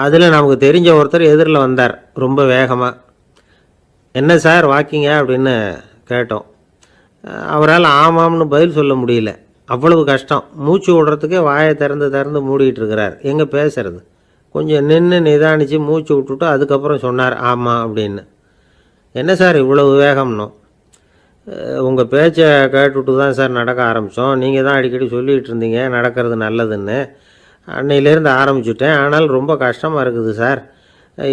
அதில் நமக்கு தெரிஞ்ச ஒருத்தர் எதிரில் வந்தார் ரொம்ப வேகமாக. என்ன சார் வாக்கிங்க அப்படின்னு கேட்டோம். அவரால் ஆமாம்னு பதில் சொல்ல முடியல. அவ்வளவு கஷ்டம். மூச்சு விடுறதுக்கே வாயை திறந்து மூடிகிட்டு இருக்கிறார். எங்கே பேசுறது? கொஞ்சம் நின்று நிதானித்து மூச்சு விட்டுட்டு அதுக்கப்புறம் சொன்னார் ஆமாம் அப்படின்னு. என்ன சார் இவ்வளவு வேகம்னோம். உங்கள் பேச்சை கேட்டுவிட்டு தான் சார் நடக்க ஆரம்பித்தோம். நீங்கள் தான் அடிக்கடி சொல்லிகிட்டு இருந்தீங்க நடக்கிறது நல்லதுன்னு. அன்னையிலேருந்து ஆரம்பிச்சுட்டேன். ஆனாலும் ரொம்ப கஷ்டமாக இருக்குது சார்.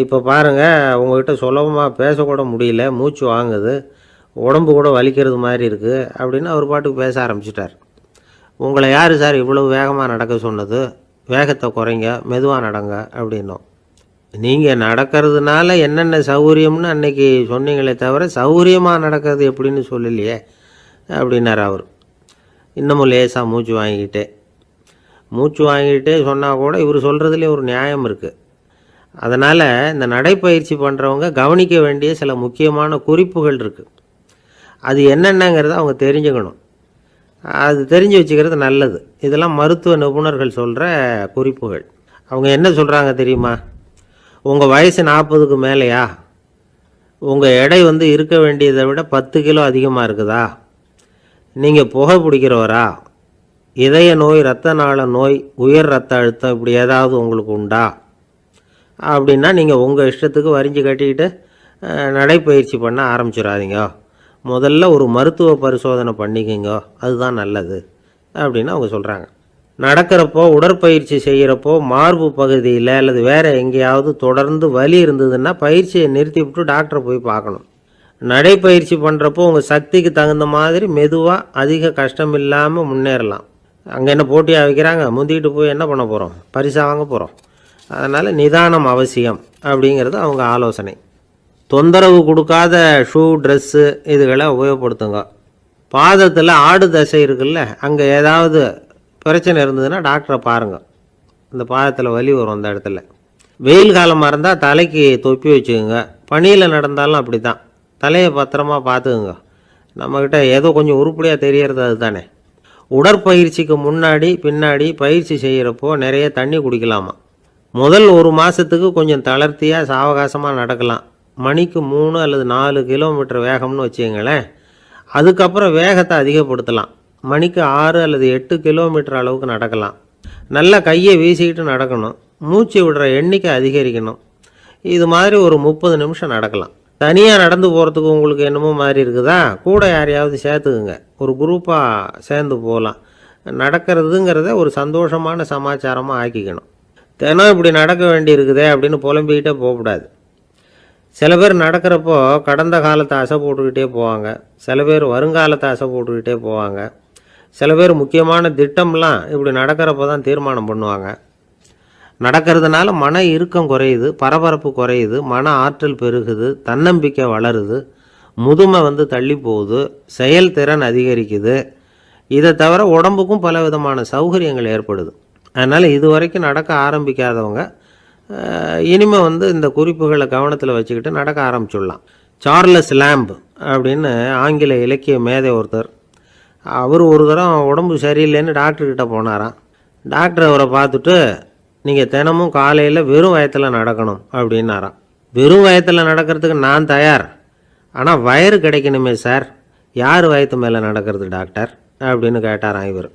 இப்போ பாருங்கள், உங்கள்கிட்ட சுலபமாக பேசக்கூட முடியல, மூச்சு வாங்குது, உடம்பு கூட வலிக்கிறது மாதிரி இருக்குது அப்படின்னு அவர் பாட்டுக்கு பேச ஆரம்பிச்சிட்டார். உங்களை யார் சார் இவ்வளவு வேகமாக நடக்க சொன்னது? வேகத்தை குறைங்க, மெதுவாக நடங்க அப்படின்னோம். நீங்கள் நடக்கிறதுனால என்னென்ன சௌகரியம்னு அன்னைக்கு சொன்னீங்களே தவிர சௌகரியமாக நடக்கிறது எப்படின்னு சொல்லலையே அப்படின்னார் அவர். இன்னமும் லேசாக மூச்சு வாங்கிக்கிட்டே சொன்னால் கூட இவர் சொல்கிறதுலேயே ஒரு நியாயம் இருக்குது. அதனால் இந்த நடைப்பயிற்சி பண்ணுறவங்க கவனிக்க வேண்டிய சில முக்கியமான குறிப்புகள் இருக்குது. அது என்னென்னங்கிறத அவங்க தெரிஞ்சுக்கணும். அது தெரிஞ்சு வச்சுக்கிறது நல்லது. இதெல்லாம் மருத்துவ நிபுணர்கள் சொல்கிற குறிப்புகள். அவங்க என்ன சொல்கிறாங்க தெரியுமா? உங்கள் வயசு 40க்கு மேலேயா? உங்கள் எடை இருக்க வேண்டியதை விட 10 கிலோ அதிகமாக இருக்குதா? நீங்கள் புகை பிடிக்கிறவரா? இதய நோய், இரத்த நாள நோய், உயர் இரத்த அழுத்தம் இப்படி ஏதாவது உங்களுக்கு உண்டா? அப்படின்னா நீங்கள் உங்கள் இஷ்டத்துக்கு வரிஞ்சு கட்டிக்கிட்டு நடைப்பயிற்சி பண்ண ஆரம்பிச்சிடாதீங்க. முதல்ல ஒரு மருத்துவ பரிசோதனை பண்ணிக்கோங்க, அதுதான் நல்லது அப்படின்னு அவங்க சொல்கிறாங்க. நடக்கிறப்போ, உடற்பயிற்சி செய்கிறப்போ மார்பு பகுதியில் அல்லது வேறு எங்கேயாவது தொடர்ந்து வலி இருந்ததுன்னா பயிற்சியை நிறுத்தி விட்டு டாக்டரை போய் பார்க்கணும். நடைப்பயிற்சி பண்ணுறப்போ உங்கள் சக்திக்கு தகுந்த மாதிரி மெதுவாக அதிக கஷ்டம் இல்லாமல் முன்னேறலாம். அங்கே என்ன போட்டியாக வைக்கிறாங்க? முந்திக்கிட்டு போய் என்ன பண்ண போகிறோம்? பரிசாக வாங்க போகிறோம். அதனால் நிதானம் அவசியம் அப்படிங்கிறது அவங்க ஆலோசனை. தொந்தரவு கொடுக்காத ஷூ, ட்ரெஸ்ஸு இதுகளை உபயோகப்படுத்துங்க. பாதத்தில் ஆடு தசை இருக்குல்ல, அங்கே ஏதாவது பிரச்சனை இருந்ததுன்னா டாக்டரை பாருங்கள். இந்த பாதத்தில் வலி வரும் அந்த இடத்துல. வெயில் காலமாக இருந்தால் தலைக்கு தொப்பி வச்சுக்கோங்க. பனியில் நடந்தாலும் அப்படி தான். தலையை பத்திரமா பார்த்துக்குங்க. நம்மக்கிட்ட ஏதோ கொஞ்சம் உருப்படியாக தெரியறது அது தானே. உடற்பயிற்சிக்கு முன்னாடி பின்னாடி பயிற்சி செய்கிறப்போ நிறைய தண்ணி குடிக்கலாமா. முதல் 1 மாதத்துக்கு கொஞ்சம் தளர்த்தியாக சாவகாசமாக நடக்கலாம். மணிக்கு 3 அல்லது 4 கிலோமீட்டர் வேகம்னு வச்சுங்களேன். அதுக்கப்புறம் வேகத்தை அதிகப்படுத்தலாம். மணிக்கு 6 அல்லது 8 கிலோமீட்டர் அளவுக்கு நடக்கலாம். நல்லா கையை வீசிக்கிட்டு நடக்கணும். மூச்சு விடுற எண்ணிக்கை அதிகரிக்கணும். இது மாதிரி ஒரு 30 நிமிஷம் நடக்கலாம். தனியாக நடந்து போகிறதுக்கு உங்களுக்கு என்னமோ மாதிரி இருக்குதா? கூட யாரையாவது சேர்த்துக்குங்க. ஒரு குரூப்பாக சேர்ந்து போகலாம். நடக்கிறதுங்கிறத ஒரு சந்தோஷமான சமாச்சாரமாக ஆக்கிக்கணும். தினம் இப்படி நடக்க வேண்டி இருக்குதே அப்படின்னு புலம்பிக்கிட்டே போகக்கூடாது. சில பேர் நடக்கிறப்போ கடந்த காலத்தை அசை போட்டுக்கிட்டே போவாங்க. சில பேர் வருங்காலத்தை அசை போட்டுக்கிட்டே போவாங்க. சில பேர் முக்கியமான திட்டம்லாம் இப்படி நடக்கிறப்போ தான் தீர்மானம் பண்ணுவாங்க. நடக்கிறதுனால மன இறுக்கம் குறையுது, பரபரப்பு குறையுது, மன ஆற்றல் பெருகுது, தன்னம்பிக்கை வளருது, முதுமை தள்ளி போகுது, செயல்திறன் அதிகரிக்குது. இதை தவிர உடம்புக்கும் பல விதமான சௌகரியங்கள் ஏற்படுது. அதனால் இது வரைக்கும் நடக்க ஆரம்பிக்காதவங்க இனிமேல் இந்த குறிப்புகளை கவனத்தில் வச்சுக்கிட்டு நடக்க ஆரம்பிச்சுடலாம். சார்லஸ் லேம்ப் அப்படின்னு ஆங்கில இலக்கிய மேதை ஒருத்தர், அவர் ஒரு தரம் உடம்பு சரியில்லைன்னு டாக்டர்கிட்ட போனாராம். டாக்டர் அவரை பார்த்துட்டு, நீங்கள் தினமும் காலையில் வெறும் வயத்தில் நடக்கணும் அப்படின்னாராம். வெறும் வயத்தில் நடக்கிறதுக்கு நான் தயார், ஆனால் வயிறு கிடைக்கணுமே சார். யார் வயத்து மேலே நடக்கிறது டாக்டர் அப்படின்னு கேட்டாராம் இவர்.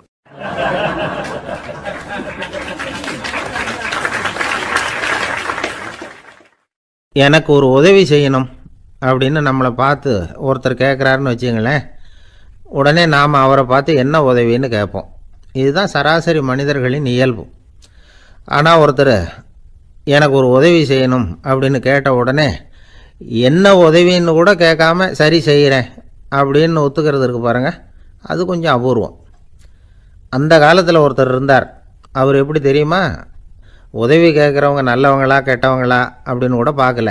எனக்கு ஒரு உதவி செய்யணும் அப்படின்னு நம்மளை பார்த்து ஒருத்தர் கேட்குறாருன்னு வச்சுங்களேன். உடனே நாம் அவரை பார்த்து என்ன உதவின்னு கேட்போம். இதுதான் சராசரி மனிதர்களின் இயல்பு. ஆனால் ஒருத்தர் எனக்கு ஒரு உதவி செய்யணும் அப்படின்னு கேட்ட உடனே என்ன உதவின்னு கூட கேட்காம சரி செய்கிறேன் அப்படின்னு ஒத்துக்கிறது இருக்கு பாருங்கள், அது கொஞ்சம் அபூர்வம். அந்த காலத்தில் ஒருத்தர் இருந்தார். அவர் எப்படி தெரியுமா? உதவி கேட்குறவங்க நல்லவங்களா கெட்டவங்களா அப்படின்னு கூட பார்க்கல.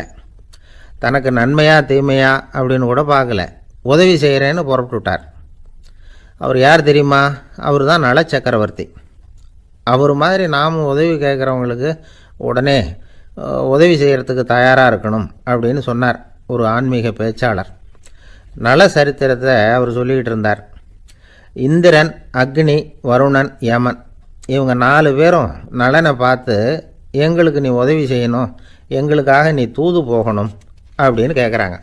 தனக்கு நன்மையா தீமையா அப்படின்னு கூட பார்க்கல. உதவி செய்கிறேன்னு புறப்பட்டு விட்டார். அவர் யார் தெரியுமா? அவர் தான் நல சக்கரவர்த்தி. அவர் மாதிரி நாமும் உதவி கேட்குறவங்களுக்கு உடனே உதவி செய்கிறதுக்கு தயாராக இருக்கணும் அப்படின்னு சொன்னார் ஒரு ஆன்மீக பேச்சாளர். நல சரித்திரத்தை அவர் சொல்லிக்கிட்டு இருந்தார். இந்திரன், அக்னி, வருணன், யமன் இவங்க 4 பேரும் நலனை பார்த்து எங்களுக்கு நீ உதவி செய்யணும், எங்களுக்காக நீ தூது போகணும் அப்படின்னு கேட்குறாங்க.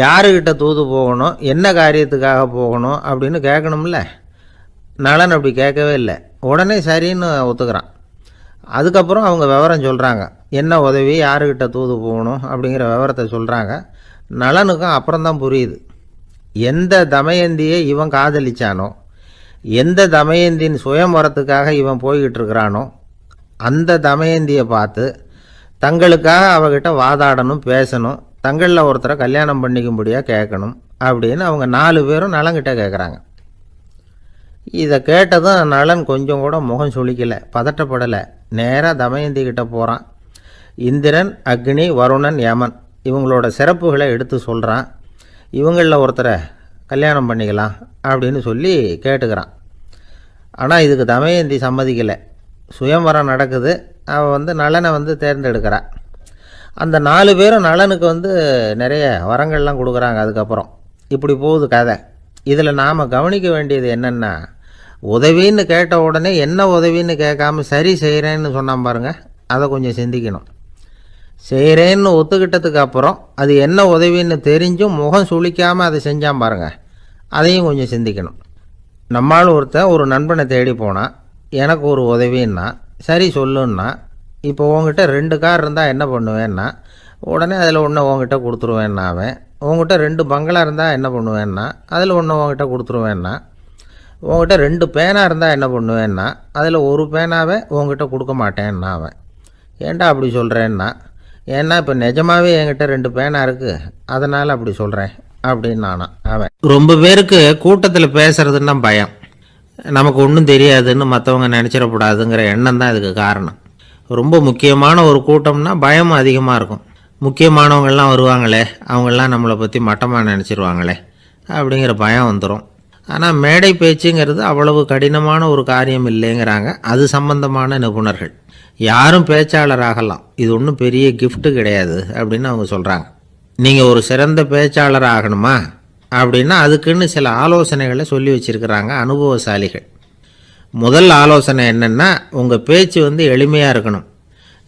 யாருக்கிட்ட தூது போகணும், என்ன காரியத்துக்காக போகணும் அப்படின்னு கேட்கணும்ல. நளன் அப்படி கேட்கவே இல்லை. உடனே சரின்னு ஒத்துக்கிறான். அதுக்கப்புறம் அவங்க விவரம் சொல்கிறாங்க, என்ன உதவி, யாருக்கிட்ட தூது போகணும் அப்படிங்கிற விவரத்தை சொல்கிறாங்க. நளனுக்கும் அப்புறம்தான் புரியுது, எந்த தமயந்தியை இவன் காதலிச்சானோ, எந்த தமயந்தின் சுயம்பரத்துக்காக இவன் போய்கிட்டு இருக்கிறானோ அந்த தமயந்தியை பார்த்து தங்களுக்காக அவகிட்ட வாதாடணும், பேசணும், தங்களில் ஒருத்தரை கல்யாணம் பண்ணிக்கும்படியாக கேட்கணும் அப்படின்னு அவங்க 4 பேரும் நலங்கிட்ட கேட்குறாங்க. இதை கேட்டதும் நலன் கொஞ்சம் கூட முகம் சுளிக்கலை, பதட்டப்படலை. நேராக தமயந்தி கிட்ட போகிறான். இந்திரன், அக்னி, வருணன், யமன் இவங்களோட சிறப்புகளை எடுத்து சொல்கிறான். இவங்களில் ஒருத்தரை கல்யாணம் பண்ணிக்கலாம் அப்படின்னு சொல்லி கேட்டுக்கிறான். ஆனால் இதுக்கு தமயந்தி சம்மதிக்கலை. சுயம்வரம் நடக்குது, அவள் நலனை தேர்ந்தெடுக்கிறாள். அந்த 4 பேரும் நலனுக்கு நிறைய வரங்கள்லாம் கொடுக்குறாங்க. அதுக்கப்புறம் இப்படி போகுது கதை. இதில் நாம் கவனிக்க வேண்டியது என்னென்னா, உதவின்னு கேட்ட உடனே என்ன உதவின்னு கேட்காம சரி செய்கிறேன்னு சொன்னான் பாருங்க, அதை கொஞ்சம் சிந்திக்கணும். செய்கிறேன்னு ஒத்துக்கிட்டதுக்கு அப்புறம் அது என்ன உதவின்னு தெரிஞ்சும் முகம் சுளிக்காமல் அதை செஞ்சான் பாருங்க, அதையும் கொஞ்சம் சிந்திக்கணும். நம்மால் ஒருத்தன் ஒரு நண்பனை தேடி போனான், எனக்கு ஒரு உதவின்னா சரி சொல்லுன்னா, இப்போ உங்ககிட்ட 2 கார் இருந்தால் என்ன பண்ணுவேன்னா, உடனே அதில் ஒன்று உங்ககிட்ட கொடுத்துருவேன்னா, அவன் உங்ககிட்ட 2 பங்களா இருந்தால் என்ன பண்ணுவேன்னா, அதில் ஒன்று உங்ககிட்ட கொடுத்துருவேன்னா, உங்ககிட்ட 2 பேனா இருந்தால் என்ன பண்ணுவேன்னா, அதில் ஒரு பேனாவே உங்ககிட்ட கொடுக்க மாட்டேன்னா அவன். ஏன்டா அப்படி சொல்கிறேன்னா, ஏன்னா இப்போ நிஜமாகவே என்கிட்ட 2 பேனா இருக்குது, அதனால் அப்படி சொல்கிறேன் அப்படின்னு நானான் அவன். ரொம்ப பேருக்கு கூட்டத்தில் பேசுகிறதுன்னா பயம், நமக்கு ஒன்றும் தெரியாதுன்னு மற்றவங்க நினச்சிடக்கூடாதுங்கிற எண்ணம் தான் இதுக்கு காரணம். ரொம்ப முக்கியமான ஒரு கூட்டம்னா பயம் அதிகமாக இருக்கும். முக்கியமானவங்கள்லாம் வருவாங்களே, அவங்களாம் நம்மளை பற்றி மட்டமாக நினச்சிருவாங்களே அப்படிங்கிற பயம் வந்துடும். ஆனால் மேடை பேச்சுங்கிறது அவ்வளவு கடினமான ஒரு காரியம் இல்லைங்கிறாங்க அது சம்பந்தமான நிபுணர்கள். யாரும் பேச்சாளர் ஆகலாம், இது ஒன்றும் பெரிய கிஃப்ட்டு கிடையாது அப்படின்னு அவங்க சொல்கிறாங்க. நீங்கள் ஒரு சிறந்த பேச்சாளர் ஆகணுமா அப்படின்னா அதுக்குன்னு சில ஆலோசனைகளை சொல்லி வச்சுருக்கிறாங்க அனுபவசாலிகள். முதல் ஆலோசனை என்னென்னா, உங்கள் பேச்சு எளிமையாக இருக்கணும்.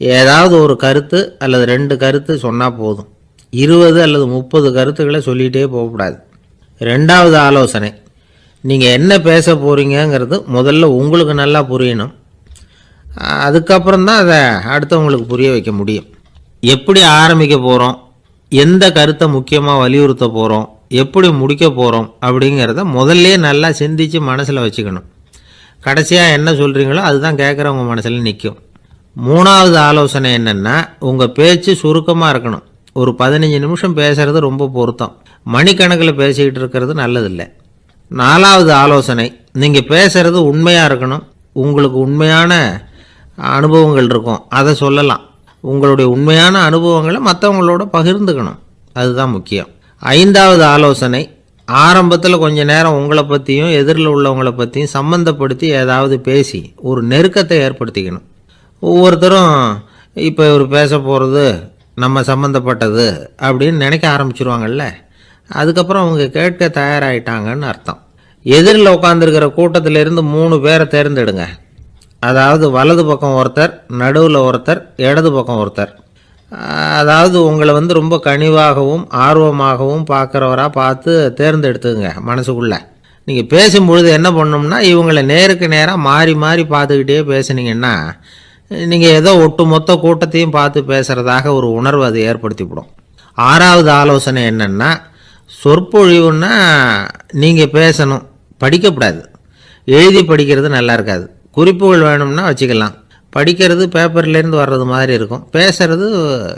ஏதாவது ஒரு கருத்து அல்லது 2 கருத்து சொன்னால் போதும், 20 அல்லது 30 கருத்துக்களை சொல்லிகிட்டே போகக்கூடாது. 2வது ஆலோசனை, நீங்கள் என்ன பேச போகிறீங்கிறது முதல்ல உங்களுக்கு நல்லா புரியணும். அதுக்கப்புறம் தான் அதை அடுத்தவங்களுக்கு புரிய வைக்க முடியும். எப்படி ஆரம்பிக்க போகிறோம், எந்த கருத்தை முக்கியமாக வலியுறுத்த போகிறோம், எப்படி முடிக்க போகிறோம் அப்படிங்கிறத முதல்ல நல்லா சிந்தித்து மனசில் வச்சுக்கணும். கடைசியாக என்ன சொல்கிறீங்களோ அதுதான் கேட்குறவங்க மனசில் நிற்கும். 3வது ஆலோசனை என்னென்னா, உங்கள் பேச்சு சுருக்கமாக இருக்கணும். ஒரு 15 நிமிஷம் பேசுகிறது ரொம்ப பொருத்தம், மணிக்கணக்கில் பேசிக்கிட்டு இருக்கிறது நல்லதில்லை. 4வது ஆலோசனை, நீங்கள் பேசுகிறது உண்மையாக இருக்கணும். உங்களுக்கு உண்மையான அனுபவங்கள் இருக்கும், அதை சொல்லலாம். உங்களுடைய உண்மையான அனுபவங்களை மற்றவங்களோட பகிர்ந்துக்கணும், அதுதான் முக்கியம். 5வது ஆலோசனை, ஆரம்பத்தில் கொஞ்ச நேரம் உங்களை பற்றியும் எதிரில் உள்ளவங்களை பற்றியும் சம்மந்தப்படுத்தி ஏதாவது பேசி ஒரு நெருக்கத்தை ஏற்படுத்திக்கணும். ஒவ்வொருத்தரும் இப்போ இவர் பேச போகிறது நம்ம சம்மந்தப்பட்டது அப்படின்னு நினைக்க ஆரம்பிச்சிருவாங்கல்ல, அதுக்கப்புறம் அவங்க கேட்க தயாராகிட்டாங்கன்னு அர்த்தம். எதிரில் உட்காந்துருக்கிற கூட்டத்திலிருந்து 3 பேரை தேர்ந்தெடுங்க. அதாவது வலது பக்கம் ஒருத்தர், நடுவில் ஒருத்தர், இடது பக்கம் ஒருத்தர். அதாவது உங்களை ரொம்ப கனிவாகவும் ஆர்வமாகவும் பார்க்குறவராக பார்த்து தேர்ந்தெடுத்துங்க மனசுக்குள்ளே. நீங்கள் பேசும்பொழுது என்ன பண்ணணும்னா, இவங்களை நேருக்கு நேராக மாறி மாறி பார்த்துக்கிட்டே பேசுனீங்கன்னா நீங்கள் ஏதோ ஒட்டு மொத்த கூட்டத்தையும் பார்த்து பேசுகிறதாக ஒரு உணர்வு அது ஏற்படுத்திவிடும். 6வது ஆலோசனை என்னென்னா, சொற்பொழிவுன்னா நீங்கள் பேசணும், படிக்கக்கூடாது. எழுதி படிக்கிறது நல்லா இருக்காது. குறிப்புகள் வேணும்னா வச்சுக்கலாம். படிக்கிறது பேப்பர்லேருந்து வர்றது மாதிரி இருக்கும், பேசுகிறது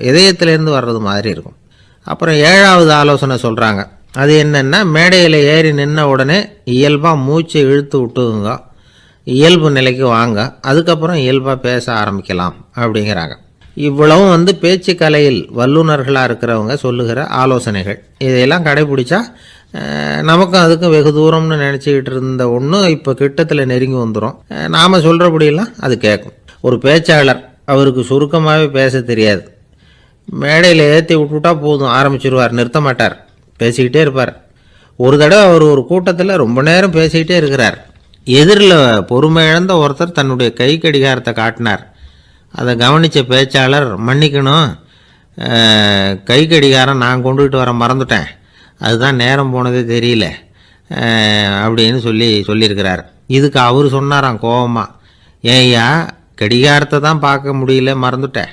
இதயத்திலேருந்து வர்றது மாதிரி இருக்கும். அப்புறம் 7வது ஆலோசனை சொல்கிறாங்க, அது என்னென்னா, மேடையில் ஏறி நின்ன உடனே இயல்பாக மூச்சை இழுத்து விட்டுங்க, இயல்பு நிலைக்கு வாங்க, அதுக்கப்புறம் இயல்பாக பேச ஆரம்பிக்கலாம் அப்படிங்கிறாங்க. இவ்வளவும் பேச்சு கலையில் வல்லுநர்களாக இருக்கிறவங்க சொல்லுகிற ஆலோசனைகள். இதையெல்லாம் கடைபிடிச்சா நமக்கும் அதுக்கும் வெகு தூரம்னு நினச்சிக்கிட்டு இருந்த ஒன்று இப்போ கிட்டத்தில் நெருங்கி வந்துடும். நாம் சொல்கிறபடியெல்லாம் அது கேட்கும். ஒரு பேச்சாளர், அவருக்கு சுருக்கமாகவே பேச தெரியாது. மேடையில் ஏற்றி விட்டுவிட்டா போதும், ஆரம்பிச்சிருவார், நிறுத்த மாட்டார், பேசிக்கிட்டே இருப்பார். ஒரு தடவை அவர் ஒரு கூட்டத்தில் ரொம்ப நேரம் பேசிக்கிட்டே இருக்கிறார். எதிரில் பொறுமை இழந்த ஒருத்தர் தன்னுடைய கை கடிகாரத்தை காட்டினார். அதை கவனித்த பேச்சாளர், மன்னிக்கணும், கை கடிகாரம் நான் கொண்டுகிட்டு வர மறந்துட்டேன், அதுதான் நேரம் போனதே தெரியல அப்படின்னு சொல்லியிருக்கிறார். இதுக்கு அவர் சொன்னாராம் கோபமாக, ஏய்யா கடிகாரத்தை தான் பார்க்க முடியல, மறந்துட்டேன்,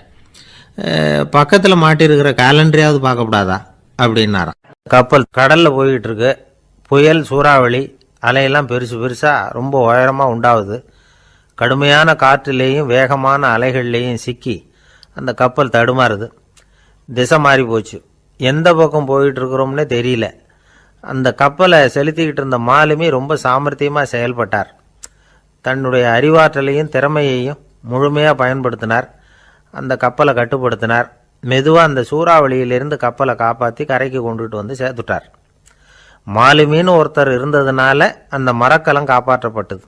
பக்கத்தில் மாட்டிருக்கிற கேலண்டரையாவது பார்க்கக்கூடாதா அப்படின்னாராம். கப்பல் கடலில் போய்கிட்டு இருக்கு. புயல், சூறாவளி, அலையெல்லாம் பெருசு பெருசாக ரொம்ப உயரமாக உண்டாகுது. கடுமையான காற்றுலேயும் வேகமான அலைகள்லேயும் சிக்கி அந்த கப்பல் தடுமாறுது. திசை மாறி போச்சு. எந்த பக்கம் போயிட்டுருக்குறோம்னே தெரியல. அந்த கப்பலை செலுத்திக்கிட்டு இருந்த மாலுமி ரொம்ப சாமர்த்தியமாக செயல்பட்டார். தன்னுடைய அறிவாற்றலையும் திறமையையும் முழுமையாக பயன்படுத்தினார். அந்த கப்பலை கட்டுப்படுத்தினார். மெதுவாக அந்த சூறாவளியிலிருந்து கப்பலை காப்பாற்றி கரைக்கு கொண்டுட்டு வந்து சேர்த்துட்டார். மாலுமின்னு ஒருத்தர் இருந்ததுனால அந்த மரக்கலம் காப்பாற்றப்பட்டது.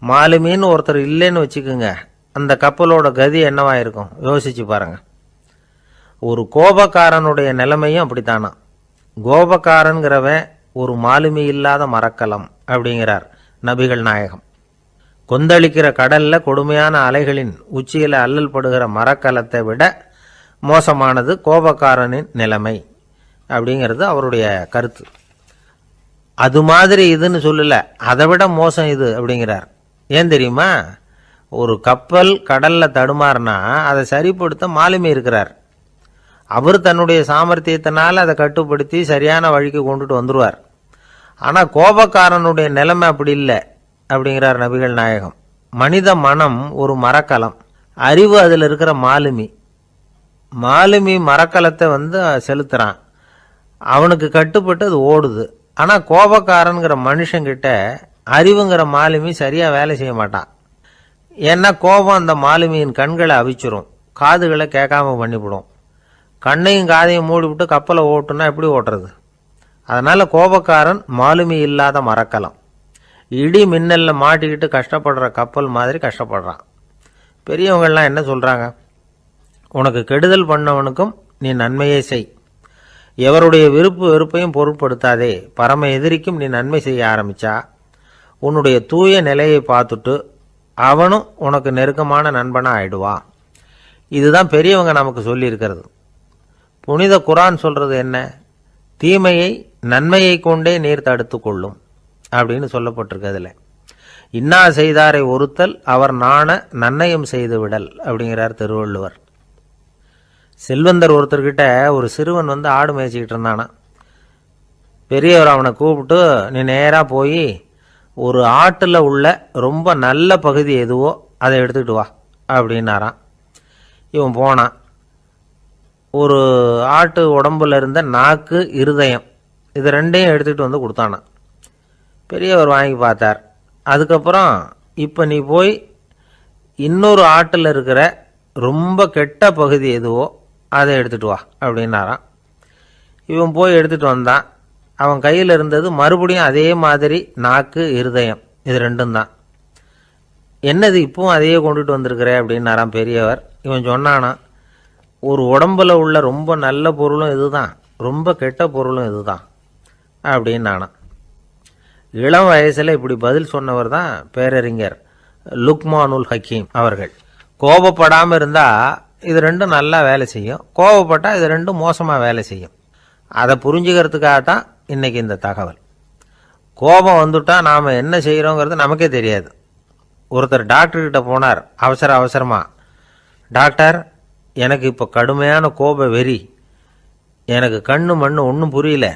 மாலுமின்னு ஒருத்தர் இல்லைன்னு வச்சுக்கோங்க, அந்த கப்பலோட கதி என்னவாயிருக்கும் யோசிச்சு பாருங்க. ஒரு கோபக்காரனுடைய நிலைமையும் அப்படித்தானா. கோபக்காரன்கிறவன் ஒரு மாலுமி இல்லாத மரக்கலம் அப்படிங்கிறார் நபிகள் நாயகம். கொந்தளிக்கிற கடல்ல கொடுமையான அலைகளின் உச்சியில் அல்லல் படுகிற மரக்கலத்தை விட மோசமானது கோபக்காரனின் நிலைமை அப்படிங்கிறது அவருடைய கருத்து. அது மாதிரி இதுன்னு சொல்லல, அதை விட மோசம் இது அப்படிங்கிறார். ஏன் தெரியுமா? ஒரு கப்பல் கடல்ல தடுமாறுனா அதை சரிப்படுத்த மாலுமி இருக்கிறார். அவர் தன்னுடைய சாமர்த்தியத்தினால் அதை கட்டுப்படுத்தி சரியான வழிக்கு கொண்டுட்டு வந்துடுவார். ஆனால் கோபக்காரனுடைய நிலைமை அப்படி இல்லை அப்படிங்கிறார் நபிகள் நாயகம். மனித மனம் ஒரு மரக்கலம், அறிவு அதில் இருக்கிற மாலுமி. மாலுமி மரக்கலத்தை செலுத்துறான், அவனுக்கு கட்டுப்பட்டு அது ஓடுது. ஆனால் கோபக்காரனுங்கிற மனுஷங்கிட்ட அறிவுங்கிற மாலுமி சரியாக வேலை செய்ய மாட்டான். ஏன்னா கோபம் அந்த மாலுமியின் கண்களை அவிச்சிரும், காதுகளை கேட்காம பண்ணிவிடும். கண்ணையும் காதையும் மூடிவிட்டு கப்பலை ஓட்டுனா எப்படி ஓட்டுறது? அதனால் கோபக்காரன் மாலுமி இல்லாத மரக்கலம். இடி மின்னலில் மாட்டிக்கிட்டு கஷ்டப்படுற கப்பல் மாதிரி கஷ்டப்படுறான். பெரியவங்கள்லாம் என்ன சொல்கிறாங்க? உனக்கு கெடுதல் பண்ணவனுக்கும் நீ நன்மையே செய், எவருடைய விருப்பு வெறுப்பையும் பொருட்படுத்தாதே, பரம எதிரிக்கும் நீ நன்மை செய்ய ஆரம்பிச்சா உன்னுடைய தூய நிலையை பார்த்துட்டு அவனும் உனக்கு நெருக்கமான நண்பனாக ஆயிடுவான். இதுதான் பெரியவங்க நமக்கு சொல்லியிருக்கிறது. புனித குரான் சொல்கிறது என்ன? தீமையை நன்மையை கொண்டே நீர் தடுத்து கொள்ளும் அப்படின்னு சொல்லப்பட்டிருக்கிறதுல. இன்னா செய்தாரை ஒருத்தல் அவர் நாண நன்னயம் செய்து விடல் அப்படிங்கிறார் திருவள்ளுவர். செல்வந்தர் ஒருத்தர்கிட்ட ஒரு சிறுவன் ஆடு மேய்ச்சிக்கிட்டு இருந்தானா. பெரியவர் அவனை கூப்பிட்டு, நீ நேராக போய் ஒரு ஆட்டில் உள்ள ரொம்ப நல்ல பகுதி எதுவோ அதை எடுத்துக்கிட்டு வா அப்படின்னாரான். இவன் போனான். ஒரு ஆட்டு உடம்புல இருந்த நாக்கு, இருதயம், இது ரெண்டையும் எடுத்துகிட்டு கொடுத்தானான். பெரியவர் வாங்கி பார்த்தார். அதுக்கப்புறம் இப்போ நீ போய் இன்னொரு ஆட்டில் இருக்கிற ரொம்ப கெட்ட பகுதி எதுவோ அதை எடுத்துகிட்டு வா அப்படின்னாரான். இவன் போய் எடுத்துகிட்டு வந்தான். அவன் கையில் இருந்தது மறுபடியும் அதே மாதிரி நாக்கு, இருதயம், இது ரெண்டும் தான். என்னது இப்பவும் அதையே கொண்டுட்டு வந்திருக்கிற அப்படின்னாரான் பெரியவர். இவன் சொன்னானா, ஒரு உடம்புல உள்ள ரொம்ப நல்ல பொருளும் இதுதான், ரொம்ப கெட்ட பொருளும் இதுதான் அப்படின்னானா. இளம் வயசில் இப்படி பதில் சொன்னவர் தான் பேரறிஞர் லுக்மானுல் ஹக்கீம் அவர்கள். கோபப்படாமல் இருந்தால் இது ரெண்டும் நல்லா வேலை செய்யும், கோபப்பட்டால் இது ரெண்டும் மோசமாக வேலை செய்யும். அதை புரிஞ்சுக்கிறதுக்காக தான் இன்றைக்கி இந்த தகவல். கோபம் வந்துட்டால் நாம் என்ன செய்கிறோங்கிறது நமக்கே தெரியாது. ஒருத்தர் டாக்டர்கிட்ட போனார் அவசரமாக. டாக்டர், எனக்கு இப்போ கடுமையான கோப வெறி, எனக்கு கண்ணு மண்ணு ஒன்றும் புரியல,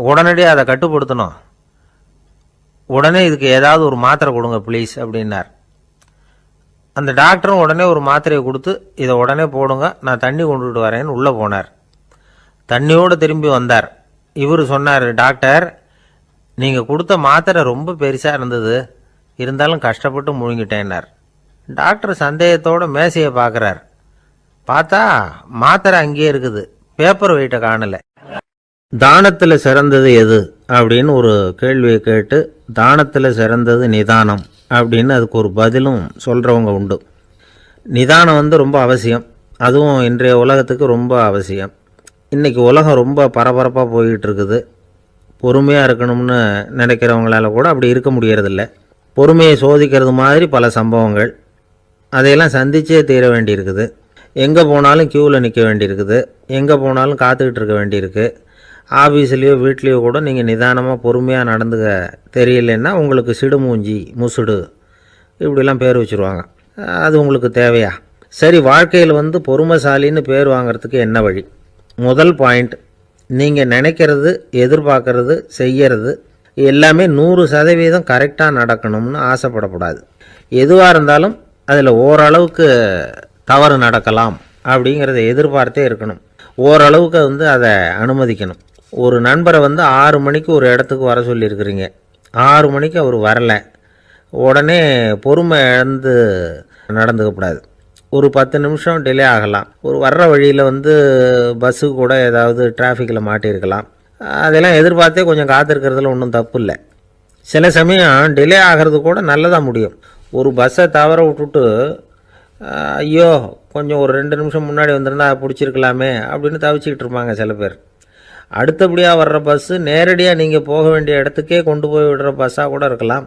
உடனடியாக அதை கட்டுப்படுத்தணும், உடனே இதுக்கு ஏதாவது ஒரு மாத்திரை கொடுங்க ப்ளீஸ் அப்படின்னார். அந்த டாக்டரும் உடனே ஒரு மாத்திரையை கொடுத்து, இதை உடனே போடுங்க, நான் தண்ணி கொண்டுகிட்டு வரேன்னு உள்ளே போனார். தண்ணியோடு திரும்பி வந்தார். இவர் சொன்னார், டாக்டர், நீங்கள் கொடுத்த மாத்திரை ரொம்ப பெருசாக இருந்தது, இருந்தாலும் கஷ்டப்பட்டு முழுங்கிட்டேன்னார். டாக்டர் சந்தேகத்தோடு மேசையை பார்க்குறார். பார்த்தா மாத்திரை அங்கேயே இருக்குது, பேப்பர் வெயிட்டை காணலை. தானத்தில் சிறந்தது எது அப்படின்னு ஒரு கேள்வியை கேட்டு, தானத்தில் சிறந்தது நிதானம் அப்படின்னு அதுக்கு ஒரு பதிலும் சொல்கிறவங்க உண்டு. நிதானம் ரொம்ப அவசியம், அதுவும் இன்றைய உலகத்துக்கு ரொம்ப அவசியம். இன்றைக்கி உலகம் ரொம்ப பரபரப்பாக போய்கிட்டு இருக்குது. பொறுமையாக இருக்கணும்னு நினைக்கிறவங்களால கூட அப்படி இருக்க முடியறதில்ல. பொறுமையை சோதிக்கிறது மாதிரி பல சம்பவங்கள். அதையெல்லாம் சந்திச்சே தீர வேண்டியிருக்குது. எங்கே போனாலும் க்யூவில் நிற்க வேண்டியிருக்குது. எங்கே போனாலும் காத்துக்கிட்டு இருக்க வேண்டியிருக்கு. ஆஃபீஸ்லேயோ வீட்லேயோ கூட நீங்கள் நிதானமாக பொறுமையாக நடந்துக்க தெரியலன்னா உங்களுக்கு சிடுமூஞ்சி, முசுடு இப்படிலாம் பேர் வச்சுருவாங்க. அது உங்களுக்கு தேவையா? சரி, வாழ்க்கையில் பொறுமைசாலின்னு பேர் வாங்கிறதுக்கு என்ன வழி? முதல் பாயிண்ட், நீங்கள் நினைக்கிறது, எதிர்பார்க்கறது, செய்கிறது எல்லாமே 100% கரெக்டாக நடக்கணும்னு ஆசைப்படக்கூடாது. எதுவாக இருந்தாலும் அதில் ஓரளவுக்கு தவறு நடக்கலாம் அப்படிங்கிறத எதிர்பார்த்தே இருக்கணும். ஓரளவுக்கு அதை அனுமதிக்கணும். ஒரு நண்பரை 6 மணிக்கு ஒரு இடத்துக்கு வர சொல்லியிருக்கிறீங்க. 6 மணிக்கு அவர் வரலை. உடனே பொறுமை இழந்து நடந்துக்கக்கூடாது. ஒரு 10 நிமிஷம் டிலே ஆகலாம். ஒரு வர்ற வழியில் பஸ்ஸு கூட ஏதாவது டிராஃபிக்கில் மாட்டியிருக்கலாம். அதெல்லாம் எதிர்பார்த்தே கொஞ்சம் காத்திருக்கிறதுல ஒன்றும் தப்பு இல்லை. சில சமயம் டிலே ஆகிறது கூட நல்லதாக முடியும். ஒரு பஸ்ஸை தவற விட்டுட்டு ஐயோ கொஞ்சம் ஒரு 2 நிமிஷம் முன்னாடி வந்திருந்தா பிடிச்சிருக்கலாமே அப்படின்னு தவிச்சிக்கிட்டு இருப்பாங்க சில பேர். அடுத்தபடியாக வர்ற பஸ்ஸு நேரடியாக நீங்கள் போக வேண்டிய இடத்துக்கே கொண்டு போய் விடுற பஸ்ஸாக கூட இருக்கலாம்.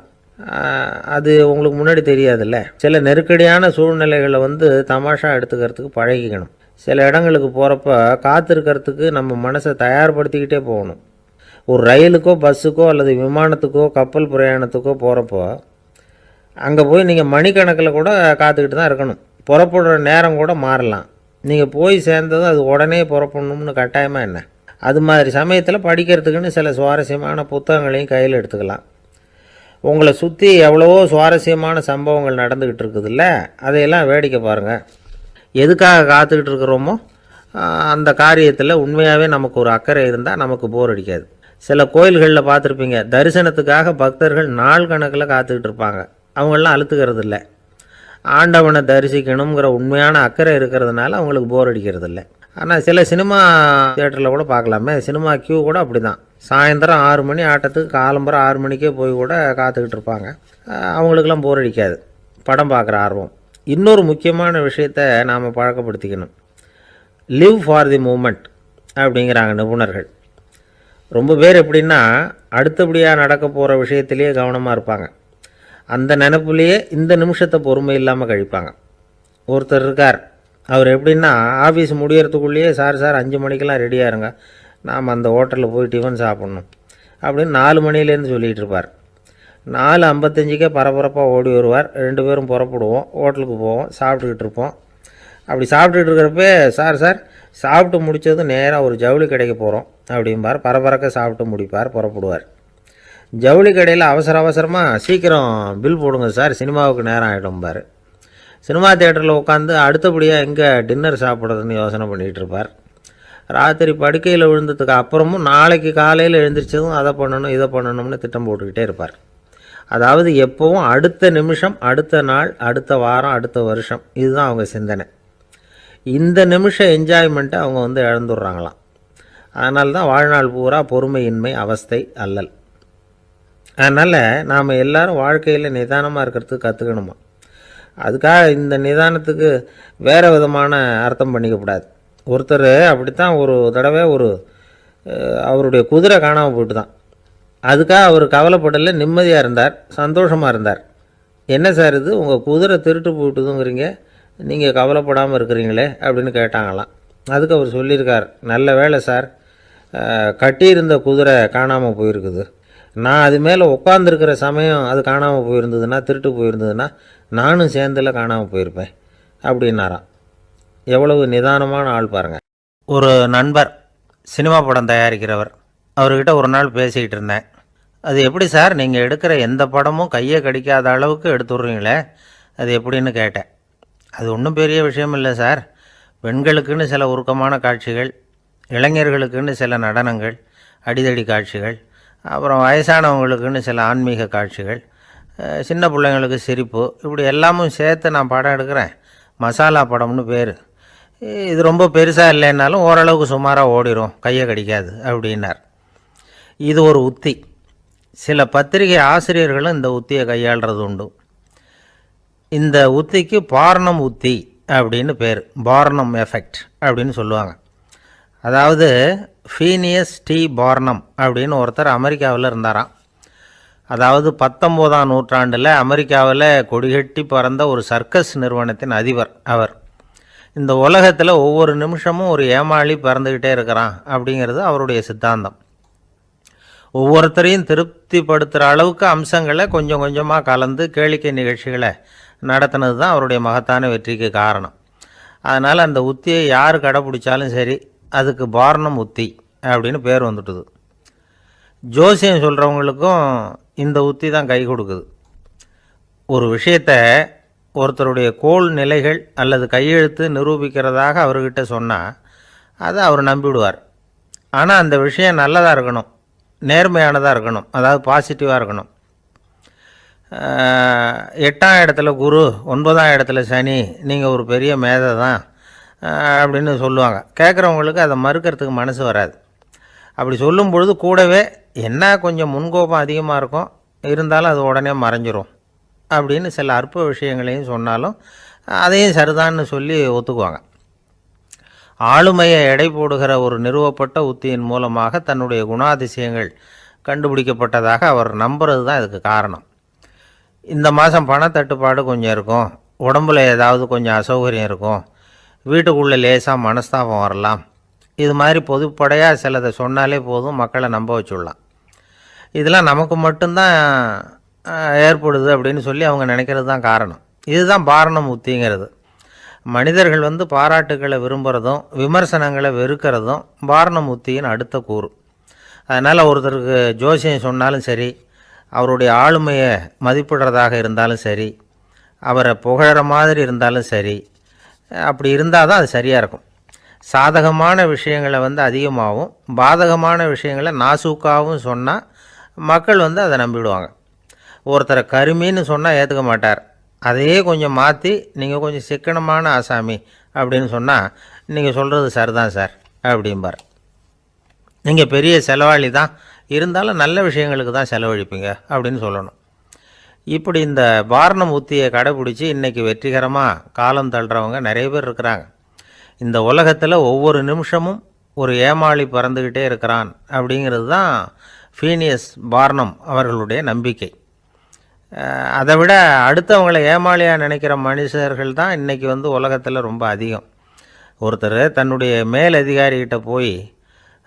அது உங்களுக்கு முன்னாடி தெரியாதுல்ல. சில நெருக்கடியான சூழ்நிலைகளை தமாஷா எடுத்துக்கிறதுக்கு பழகிக்கணும். சில இடங்களுக்கு போகிறப்ப காத்திருக்கிறதுக்கு நம்ம மனசை தயார்படுத்திக்கிட்டே போகணும். ஒரு ரயிலுக்கோ பஸ்ஸுக்கோ அல்லது விமானத்துக்கோ கப்பல் பிரயாணத்துக்கோ போகிறப்போ அங்கே போய் நீங்கள் மணிக்கணக்கில் கூட காத்துக்கிட்டு தான் இருக்கணும். புறப்படுற நேரம் கூட மாறலாம். நீங்கள் போய் சேர்ந்ததும் அது உடனே புறப்படணும்னு கட்டாயமாக என்ன? அது மாதிரி சமயத்தில் படிக்கிறதுக்குன்னு சில சுவாரஸ்யமான புத்தகங்களையும் கையில் எடுத்துக்கலாம். உங்களை சுற்றி எவ்வளவோ சுவாரஸ்யமான சம்பவங்கள் நடந்துக்கிட்டு இருக்குதுல்ல, அதையெல்லாம் வேடிக்கை பாருங்கள். எதுக்காக காத்துக்கிட்டு இருக்கிறோமோ அந்த காரியத்தில் உண்மையாகவே நமக்கு ஒரு அக்கறை இருந்தால் நமக்கு போர் அடிக்காது. சில கோயில்களில் பார்த்துருப்பீங்க, தரிசனத்துக்காக பக்தர்கள் நாள் கணக்கில் காத்துக்கிட்டு இருப்பாங்க. அவங்களெலாம் அழுத்துக்கிறது இல்லை. ஆண்டவனை தரிசிக்கணுங்கிற உண்மையான அக்கறை இருக்கிறதுனால அவங்களுக்கு போர் அடிக்கிறது இல்லை. ஆனால் சில சினிமா தியேட்டரில் கூட பார்க்கலாமே, சினிமா க்யூ கூட அப்படி தான். சாயந்தரம் 6 மணி ஆட்டத்துக்கு காலம்பரம் 6 மணிக்கே போய் கூட காத்துக்கிட்டு இருப்பாங்க. அவங்களுக்கெல்லாம் போர் அடிக்காது, படம் பார்க்குற ஆர்வம். இன்னொரு முக்கியமான விஷயத்தை நாம் பழக்கப்படுத்திக்கணும். லிவ் ஃபார் தி மூமெண்ட் அப்படிங்கிறாங்க நிபுணர்கள். ரொம்ப பேர் எப்படின்னா அடுத்தபடியாக நடக்க போகிற விஷயத்திலேயே கவனமாக இருப்பாங்க. அந்த நினைப்புலேயே இந்த நிமிஷத்தை பொறுமை இல்லாமல் கழிப்பாங்க. ஒருத்தர் இருக்கார், அவர் எப்படின்னா ஆஃபீஸ் முடியறதுக்குள்ளேயே சார் 5 மணிக்கெல்லாம் ரெடியாக இருங்க, நாம் அந்த ஹோட்டலில் போய் டிஃபன் சாப்பிட்ணும் அப்படின்னு 4 மணிலேருந்து சொல்லிகிட்டு இருப்பார். 4:55க்கே பரபரப்பாக ஓடி வருவார். 2 பேரும் புறப்படுவோம், ஹோட்டலுக்கு போவோம், சாப்பிட்டுக்கிட்டு இருப்போம். அப்படி சாப்பிட்டுக்கிட்டு இருக்கிறப்பே சார் சாப்பிட்டு முடித்ததும் நேராக ஒரு ஜவுளி கடைக்கு போகிறோம் அப்படிம்பார். பரபரக்க சாப்பிட்டு முடிப்பார், புறப்படுவார். ஜவுளி கடையில் அவசரமாக சீக்கிரம் பில் போடுங்க சார், சினிமாவுக்கு நேரம் ஆகிடும்பார். சினிமா தியேட்டரில் உட்காந்து அடுத்தபடியாக எங்கே டின்னர் சாப்பிட்றதுன்னு யோசனை பண்ணிகிட்டு இருப்பார். ராத்திரி படுக்கையில் விழுந்ததுக்கு அப்புறமும் நாளைக்கு காலையில் எழுந்திரிச்சதும் அதை பண்ணணும் இதை பண்ணணும்னு திட்டம் போட்டுக்கிட்டே இருப்பார். அதாவது எப்போவும் அடுத்த நிமிஷம், அடுத்த நாள், அடுத்த வாரம், அடுத்த வருஷம், இதுதான் அவங்க சிந்தனை. இந்த நிமிஷம் என்ஜாய்மெண்ட்டை அவங்க இழந்துடுறாங்களாம். அதனால தான் வாழ்நாள் பூரா பொறுமையின்மை, அவஸ்தை, அல்லல். அதனால் நாம் எல்லோரும் வாழ்க்கையில் நிதானமாக இருக்கிறதுக்கு கற்றுக்கணுமா. அதுக்காக இந்த நிதானத்துக்கு வேறு விதமான அர்த்தம் பண்ணிக்கக்கூடாது. ஒருத்தர் அப்படித்தான் ஒரு தடவை அவருடைய குதிரை காணாமல் போயிட்டு தான். அதுக்காக அவர் கவலைப்படலை, நிம்மதியாக இருந்தார், சந்தோஷமாக இருந்தார். என்ன சார் இது, உங்கள் குதிரை திருட்டு போயிட்டுதுங்கிறீங்க, நீங்கள் கவலைப்படாமல் இருக்கிறீங்களே அப்படின்னு கேட்டாங்களாம். அதுக்கு அவர் சொல்லியிருக்கார், நல்ல வேலை சார், கட்டியிருந்த குதிரை காணாமல் போயிருக்குது. நான் அது மேலே உட்காந்துருக்கிற சமயம் அது காணாமல் போயிருந்ததுன்னா, திருட்டு போயிருந்ததுன்னா நானும் சேர்ந்தில் காணாமல் போயிருப்பேன் அப்படின்னாராம். எவ்வளவு நிதானமான ஆள் பாருங்கள். ஒரு நண்பர் சினிமா படம் தயாரிக்கிறவர், அவர்கிட்ட ஒரு நாள் பேசிக்கிட்டு இருந்தேன். அது எப்படி சார், நீங்கள் எடுக்கிற எந்த படமும் கையை கடிக்காத அளவுக்கு எடுத்துடுறீங்களே, அது எப்படின்னு கேட்டேன். அது ஒன்றும் பெரிய விஷயம் இல்லை சார், பெண்களுக்குன்னு சில உருக்கமான காட்சிகள், இளைஞர்களுக்குன்னு சில நடனங்கள், அடிதடி காட்சிகள், அப்புறம் வயசானவங்களுக்குன்னு சில ஆன்மீக காட்சிகள், சின்ன பிள்ளைங்களுக்கு சிரிப்பு, இப்படி எல்லாமும் சேர்த்து நான் படம் எடுக்கிறேன். மசாலா படம்னு பேர். இது ரொம்ப பெருசாக இல்லைன்னாலும் ஓரளவுக்கு சுமாராக ஓடிடும், கையை கடிக்காது அப்படின்னார். இது ஒரு உத்தி. சில பத்திரிகை ஆசிரியர்களும் இந்த உத்தியை கையாளுறது உண்டு. இந்த உத்திக்கு பார்னம் உத்தி அப்படின்னு பேர், பார்னம் எஃபெக்ட் அப்படின்னு சொல்லுவாங்க. அதாவது ஃபீனியஸ் டி பார்னம் அப்படின்னு ஒருத்தர் அமெரிக்காவில் இருந்தாராம். அதாவது 19ஆம் நூற்றாண்டில் அமெரிக்காவில் கொடிகட்டி பறந்த ஒரு சர்க்கஸ் நிறுவனத்தின் அதிபர் அவர். இந்த உலகத்தில் ஒவ்வொரு நிமிஷமும் ஒரு ஏமாளி பறந்துக்கிட்டே இருக்கிறான் அப்படிங்கிறது அவருடைய சித்தாந்தம். ஒவ்வொருத்தரையும் திருப்திப்படுத்துகிற அளவுக்கு அம்சங்களை கொஞ்சம் கொஞ்சமாக கலந்து கேளிக்கை நிகழ்ச்சிகளை நடத்தினது தான் அவருடைய மகத்தான வெற்றிக்கு காரணம். அதனால் அந்த உத்தியை யார் கடைப்பிடிச்சாலும் சரி, அதுக்கு பார்னம் உத்தி அப்படின்னு பேர் வந்துட்டுது. ஜோசியம் சொல்கிறவங்களுக்கும் இந்த உத்தி தான் கை கொடுக்குது. ஒரு விஷயத்தை ஒருத்தருடைய கோள் நிலைகள் அல்லது கையெழுத்து நிரூபிக்கிறதாக அவர்கிட்ட சொன்னால் அதை அவர் நம்பிவிடுவார். ஆனால் அந்த விஷயம் நல்லதாக இருக்கணும், நேர்மையானதாக இருக்கணும், அதாவது பாசிட்டிவாக இருக்கணும். 8ஆம் இடத்துல குரு, 9ஆம் இடத்துல சனி, நீங்கள் ஒரு பெரிய மேதை தான் அப்படின்னு சொல்லுவாங்க. கேட்குறவங்களுக்கு அதை மறுக்கிறதுக்கு மனசு வராது. அப்படி சொல்லும் பொழுது கூடவே என்ன கொஞ்சம் முன்கோபம் அதிகமாக இருக்கும், இருந்தாலும் அது உடனே மறைஞ்சிரும் அப்படின்னு சில அற்ப விஷயங்களையும் சொன்னாலும் அதையும் சரிதான்னு சொல்லி ஒத்துக்குவாங்க. ஆளுமையை எடை போடுகிற ஒரு நிறுவப்பட்ட உத்தியின் மூலமாக தன்னுடைய குணாதிசயங்கள் கண்டுபிடிக்கப்பட்டதாக அவர் நம்புறது தான் இதுக்கு காரணம். இந்த மாதம் பணத்தட்டுப்பாடு கொஞ்சம் இருக்கும், உடம்புல ஏதாவது கொஞ்சம் அசௌகரியம் இருக்கும், வீட்டுக்குள்ளே லேசாக மனஸ்தாபம் வரலாம், இது மாதிரி பொதுப்படையாக சிலதை சொன்னாலே போதும், மக்களை நம்ப வச்சுடலாம். இதெல்லாம் நமக்கு மட்டும்தான் ஏற்படுது அப்படின்னு சொல்லி அவங்க நினைக்கிறது தான் காரணம். இதுதான் பார்னம் உத்திங்கிறது. மனிதர்கள் பாராட்டுக்களை விரும்புகிறதும் விமர்சனங்களை வெறுக்கிறதும் பார்னம் உத்தியின் அடுத்த கூறு. அதனால் ஒருத்தருக்கு ஜோசியம் சொன்னாலும் சரி, அவருடைய ஆளுமையை மதிப்பிடுறதாக இருந்தாலும் சரி, அவரை புகழற மாதிரி இருந்தாலும் சரி, அப்படி இருந்தால் தான் அது சரியாக இருக்கும். சாதகமான விஷயங்களை அதிகமாகவும் பாதகமான விஷயங்களை நாசூக்காகவும் சொன்னால் மக்கள் அதை நம்பிவிடுவாங்க. ஒருத்தரை கருமின்னு சொன்னால் ஏற்றுக்க மாட்டார். அதையே கொஞ்சம் மாற்றி நீங்கள் கொஞ்சம் சிக்கனமான ஆசாமி அப்படின்னு சொன்னால் நீங்கள் சொல்கிறது சரிதான் சார் அப்படிம்பார். நீங்கள் பெரிய செலவாளி தான், இருந்தாலும் நல்ல விஷயங்களுக்கு தான் செலவழிப்பீங்க அப்படின்னு சொல்லணும். இப்படி இந்த பார்னம் உத்தியை கடைப்பிடிச்சி இன்றைக்கி வெற்றிகரமாக காலம் தள்ளுறவங்க நிறைய பேர் இருக்கிறாங்க. இந்த உலகத்தில் ஒவ்வொரு நிமிஷமும் ஒரு ஏமாளி பறந்துக்கிட்டே இருக்கிறான் அப்படிங்கிறது தான் ஃபீனியஸ் பார்னம் அவர்களுடைய நம்பிக்கை. அதை விட அடுத்தவங்களை ஏமாளியாக நினைக்கிற மனுஷர்கள் தான் இன்றைக்கி உலகத்தில் ரொம்ப அதிகம். ஒருத்தர் தன்னுடைய மேல் அதிகாரிகிட்ட போய்,